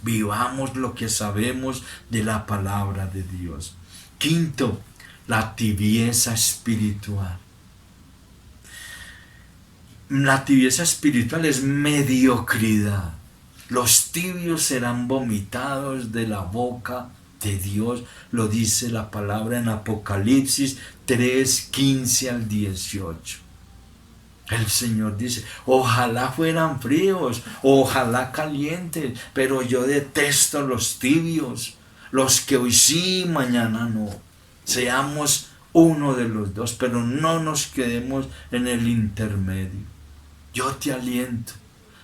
Vivamos lo que sabemos de la palabra de Dios. Quinto, la tibieza espiritual. La tibieza espiritual es mediocridad. Los tibios serán vomitados de la boca de Dios, lo dice la palabra en Apocalipsis 3:15-18. El Señor dice, ojalá fueran fríos, ojalá calientes, pero yo detesto los tibios, los que hoy sí, mañana no. Seamos uno de los dos, pero no nos quedemos en el intermedio. Yo te aliento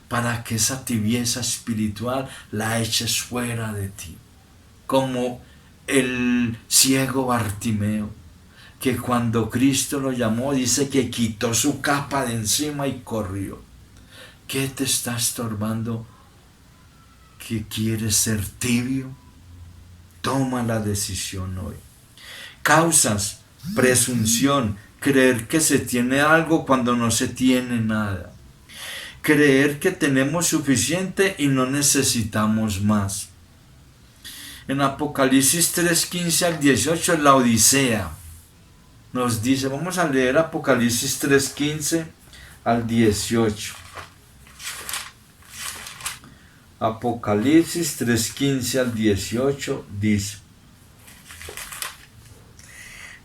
para que esa tibieza espiritual la eches fuera de ti. Como el ciego Bartimeo, que cuando Cristo lo llamó, dice que quitó su capa de encima y corrió. ¿Qué te está estorbando? ¿Que quieres ser tibio? Toma la decisión hoy. Causas: presunción, creer que se tiene algo cuando no se tiene nada. Creer que tenemos suficiente y no necesitamos más. En Apocalipsis 3:15-18, la Odisea nos dice, vamos a leer Apocalipsis 3:15-18. Apocalipsis 3:15-18 dice: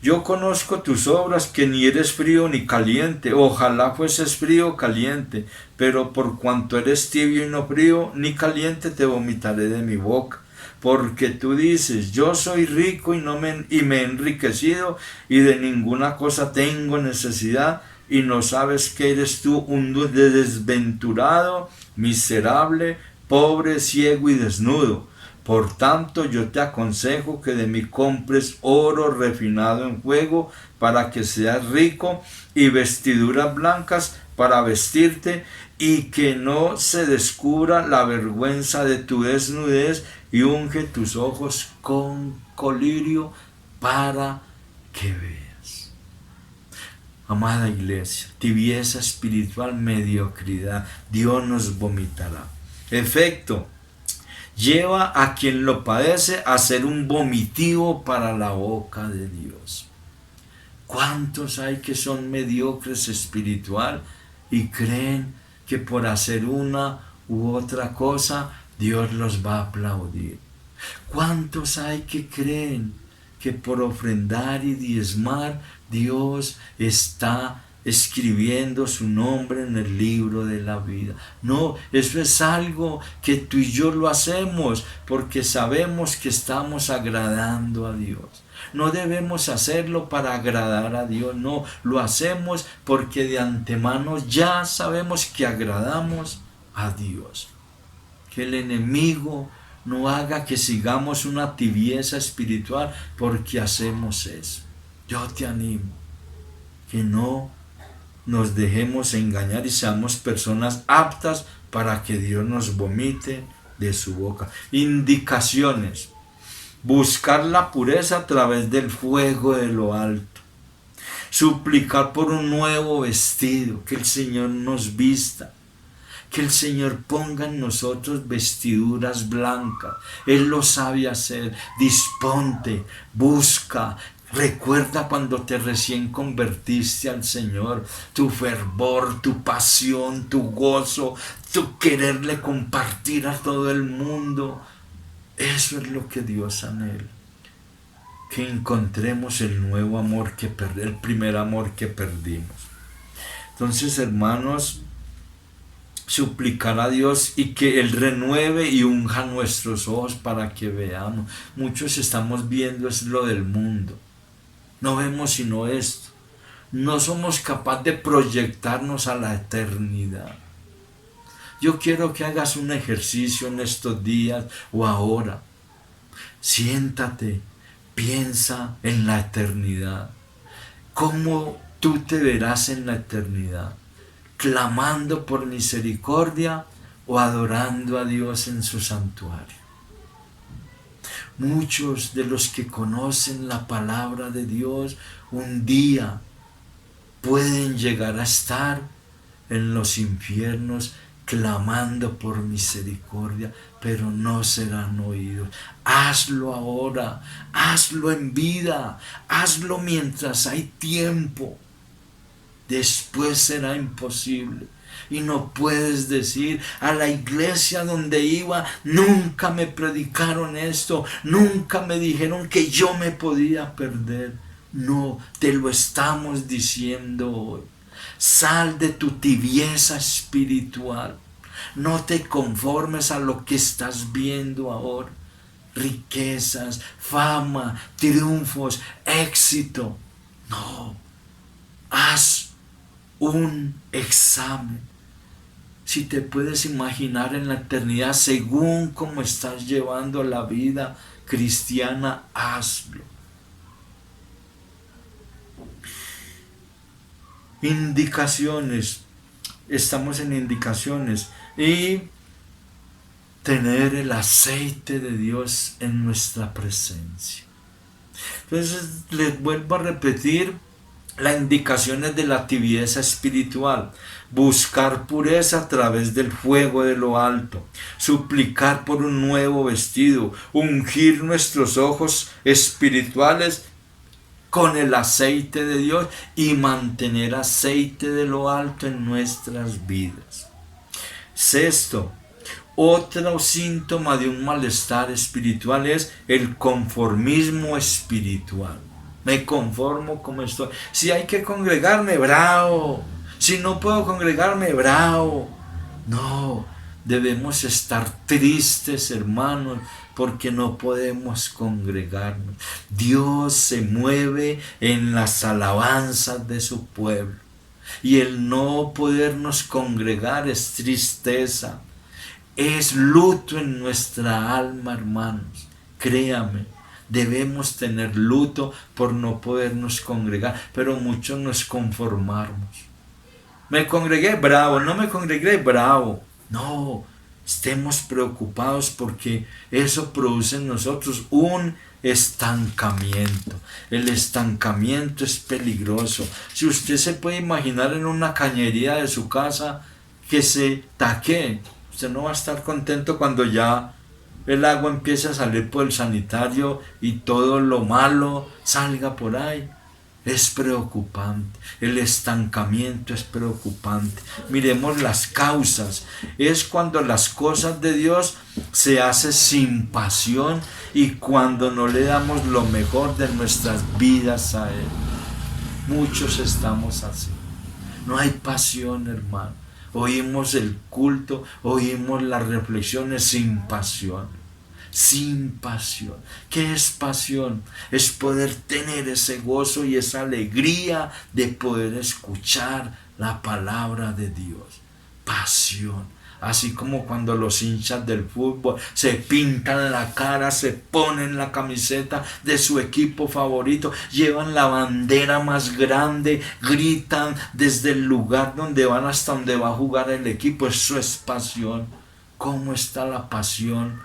Yo conozco tus obras, que ni eres frío ni caliente. Ojalá fueses frío o caliente, pero por cuanto eres tibio y no frío ni caliente, te vomitaré de mi boca. Porque tú dices, yo soy rico y me he enriquecido, y de ninguna cosa tengo necesidad, y no sabes que eres tú un desventurado, miserable, pobre, ciego y desnudo. Por tanto, yo te aconsejo que de mí compres oro refinado en fuego, para que seas rico, y vestiduras blancas para vestirte, y que no se descubra la vergüenza de tu desnudez, y unge tus ojos con colirio para que veas. Amada iglesia, tibieza espiritual, mediocridad, Dios nos vomitará. Efecto: lleva a quien lo padece a ser un vomitivo para la boca de Dios. ¿Cuántos hay que son mediocres espiritual y creen que por hacer una u otra cosa Dios los va a aplaudir? ¿Cuántos hay que creen que por ofrendar y diezmar Dios está escribiendo su nombre en el libro de la vida? No, eso es algo que tú y yo lo hacemos porque sabemos que estamos agradando a Dios. No debemos hacerlo para agradar a Dios, no, lo hacemos porque de antemano ya sabemos que agradamos a Dios. Que el enemigo no haga que sigamos una tibieza espiritual porque hacemos eso. Yo te animo que no nos dejemos engañar y seamos personas aptas para que Dios nos vomite de su boca. Indicaciones: buscar la pureza a través del fuego de lo alto, suplicar por un nuevo vestido, que el Señor nos vista, que el Señor ponga en nosotros vestiduras blancas. Él lo sabe hacer. Disponte, busca. Recuerda cuando te recién convertiste al Señor, tu fervor, tu pasión, tu gozo, tu quererle compartir a todo el mundo. Eso es lo que Dios anhela. Que encontremos el nuevo amor el primer amor que perdimos. Entonces, hermanos, suplicar a Dios y que Él renueve y unja nuestros ojos para que veamos. Muchos estamos viendo es lo del mundo. No vemos sino esto. No somos capaces de proyectarnos a la eternidad. Yo quiero que hagas un ejercicio en estos días o ahora. Siéntate, piensa en la eternidad. ¿Cómo tú te verás en la eternidad? ¿Clamando por misericordia o adorando a Dios en su santuario? Muchos de los que conocen la palabra de Dios un día pueden llegar a estar en los infiernos clamando por misericordia, pero no serán oídos. Hazlo ahora, hazlo en vida, hazlo mientras hay tiempo. Después será imposible. Y no puedes decir: a la iglesia donde iba nunca me predicaron esto, nunca me dijeron que yo me podía perder. No, te lo estamos diciendo hoy. Sal de tu tibieza espiritual. No te conformes a lo que estás viendo ahora. Riquezas, fama, triunfos, éxito. No, haz un examen. Si te puedes imaginar en la eternidad según cómo estás llevando la vida cristiana, hazlo. Indicaciones. Estamos en indicaciones. Y tener el aceite de Dios en nuestra presencia. Entonces les vuelvo a repetir las indicaciones de la tibieza espiritual: buscar pureza a través del fuego de lo alto, suplicar por un nuevo vestido, ungir nuestros ojos espirituales con el aceite de Dios y mantener aceite de lo alto en nuestras vidas. Sexto, otro síntoma de un malestar espiritual es el conformismo espiritual. Me conformo como estoy. Si hay que congregarme, bravo. Si no puedo congregarme, bravo. No, debemos estar tristes, hermanos, porque no podemos congregarnos. Dios se mueve en las alabanzas de su pueblo. Y el no podernos congregar es tristeza, es luto en nuestra alma, hermanos. Créame, debemos tener luto por no podernos congregar, pero muchos nos conformamos. Me congregué, bravo. No me congregué, bravo. No, estemos preocupados porque eso produce en nosotros un estancamiento. El estancamiento es peligroso. Si usted se puede imaginar en una cañería de su casa que se taquee, usted no va a estar contento cuando ya el agua empiece a salir por el sanitario y todo lo malo salga por ahí. Es preocupante, el estancamiento es preocupante. Miremos las causas. Es cuando las cosas de Dios se hacen sin pasión y cuando no le damos lo mejor de nuestras vidas a Él. Muchos estamos así. No hay pasión, hermano. Oímos el culto, oímos las reflexiones sin pasión. Sin pasión. ¿Qué es pasión? Es poder tener ese gozo y esa alegría de poder escuchar la palabra de Dios. Pasión. Así como cuando los hinchas del fútbol se pintan la cara, se ponen la camiseta de su equipo favorito, llevan la bandera más grande, gritan desde el lugar donde van hasta donde va a jugar el equipo. Eso es pasión. ¿Cómo está la pasión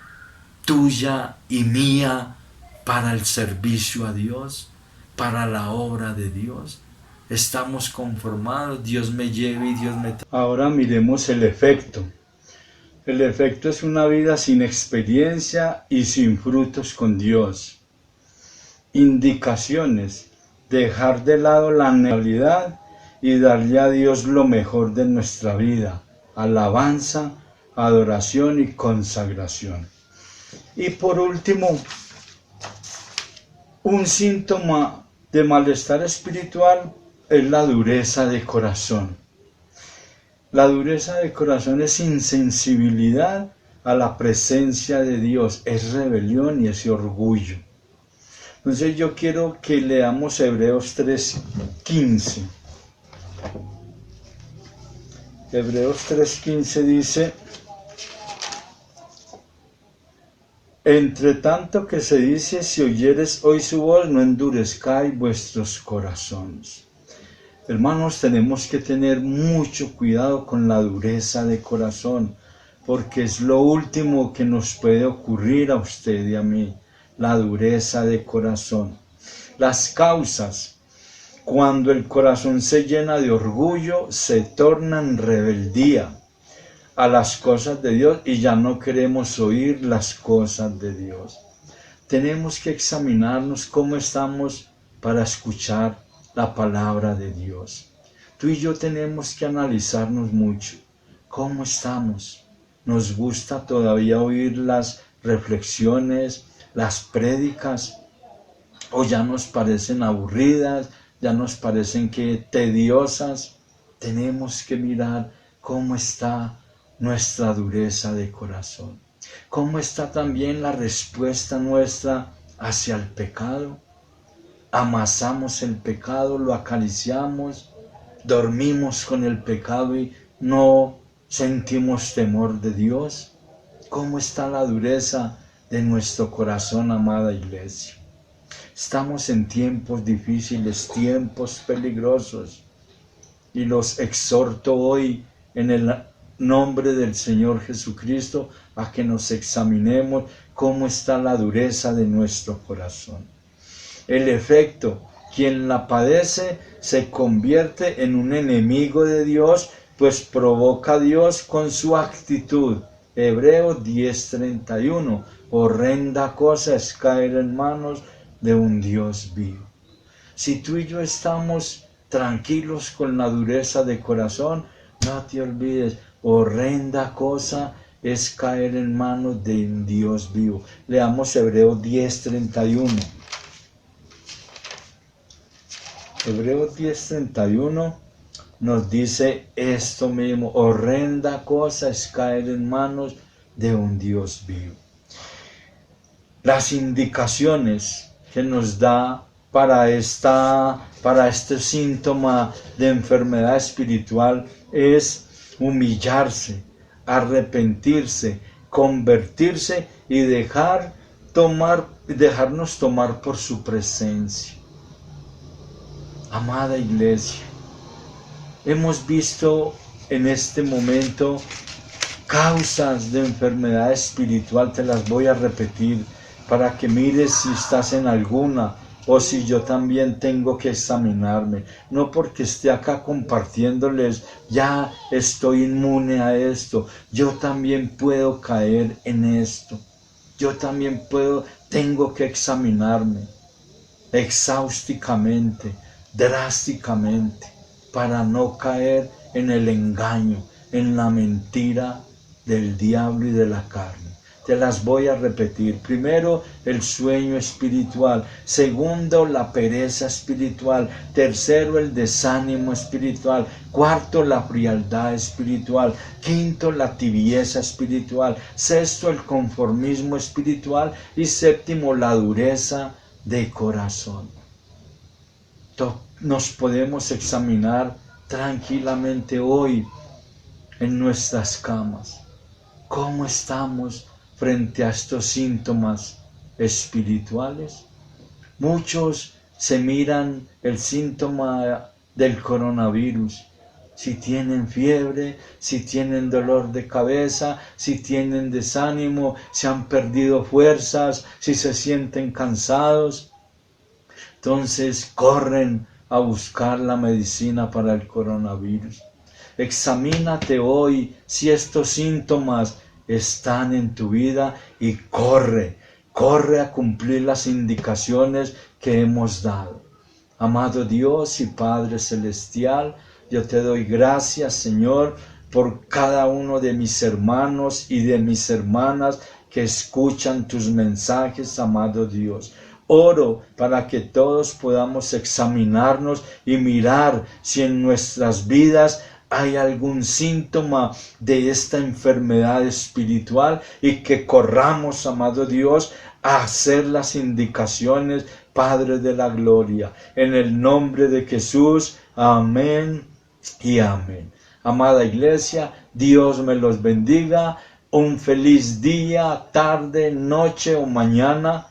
tuya y mía para el servicio a Dios, para la obra de Dios? Estamos conformados, Dios me lleve y Dios me trae. Ahora miremos el efecto. El efecto es una vida sin experiencia y sin frutos con Dios. Indicaciones: dejar de lado la neutralidad y darle a Dios lo mejor de nuestra vida: alabanza, adoración y consagración. Y por último, un síntoma de malestar espiritual es la dureza de corazón. La dureza de corazón es insensibilidad a la presencia de Dios, es rebelión y es orgullo. Entonces yo quiero que leamos Hebreos 3:15. Hebreos 3:15 dice: entre tanto que se dice, si oyeres hoy su voz, no endurezcáis vuestros corazones. Hermanos, tenemos que tener mucho cuidado con la dureza de corazón, porque es lo último que nos puede ocurrir a usted y a mí, la dureza de corazón. Las causas: cuando el corazón se llena de orgullo, se torna en rebeldía a las cosas de Dios y ya no queremos oír las cosas de Dios. Tenemos que examinarnos cómo estamos para escuchar la palabra de Dios. Tú y yo tenemos que analizarnos mucho. ¿Cómo estamos? ¿Nos gusta todavía oír las reflexiones, las prédicas? ¿O ya nos parecen aburridas? ¿Ya nos parecen que tediosas? Tenemos que mirar cómo está nuestra dureza de corazón. ¿Cómo está también la respuesta nuestra hacia el pecado? Amasamos el pecado, lo acariciamos, dormimos con el pecado y no sentimos temor de Dios. ¿Cómo está la dureza de nuestro corazón, amada iglesia? Estamos en tiempos difíciles, tiempos peligrosos, y los exhorto hoy en el nombre del Señor Jesucristo a que nos examinemos cómo está la dureza de nuestro corazón. El efecto: quien la padece se convierte en un enemigo de Dios, pues provoca a Dios con su actitud. Hebreos 10:31. Horrenda cosa es caer en manos de un Dios vivo. Si tú y yo estamos tranquilos con la dureza de corazón, no te olvides, horrenda cosa es caer en manos de un Dios vivo. Leamos Hebreos 10:31. Hebreos 10:31 nos dice esto mismo: horrenda cosa es caer en manos de un Dios vivo. Las indicaciones que nos da para este síntoma de enfermedad espiritual es humillarse, arrepentirse, convertirse y dejarnos tomar por su presencia. Amada iglesia, hemos visto en este momento causas de enfermedad espiritual, te las voy a repetir para que mires si estás en alguna o si yo también tengo que examinarme. No porque esté acá compartiéndoles, ya estoy inmune a esto. Yo también puedo caer en esto. Yo también tengo que examinarme exhaustivamente, drásticamente, para no caer en el engaño, en la mentira del diablo y de la carne. Te las voy a repetir. Primero, el sueño espiritual. Segundo, la pereza espiritual. Tercero, el desánimo espiritual. Cuarto, la frialdad espiritual. Quinto, la tibieza espiritual. Sexto, el conformismo espiritual. Y séptimo, la dureza de corazón. Nos podemos examinar tranquilamente hoy en nuestras camas. ¿Cómo estamos frente a estos síntomas espirituales? Muchos se miran el síntoma del coronavirus. Si tienen fiebre, si tienen dolor de cabeza, si tienen desánimo, si han perdido fuerzas, si se sienten cansados. Entonces corren a buscar la medicina para el coronavirus. Examínate hoy si estos síntomas están en tu vida y corre a cumplir las indicaciones que hemos dado. Amado Dios y Padre Celestial, yo te doy gracias, Señor, por cada uno de mis hermanos y de mis hermanas que escuchan tus mensajes, amado Dios. Oro para que todos podamos examinarnos y mirar si en nuestras vidas hay algún síntoma de esta enfermedad espiritual y que corramos, amado Dios, a hacer las indicaciones, Padre de la gloria. En el nombre de Jesús, amén y amén. Amada iglesia, Dios me los bendiga. Un feliz día, tarde, noche o mañana.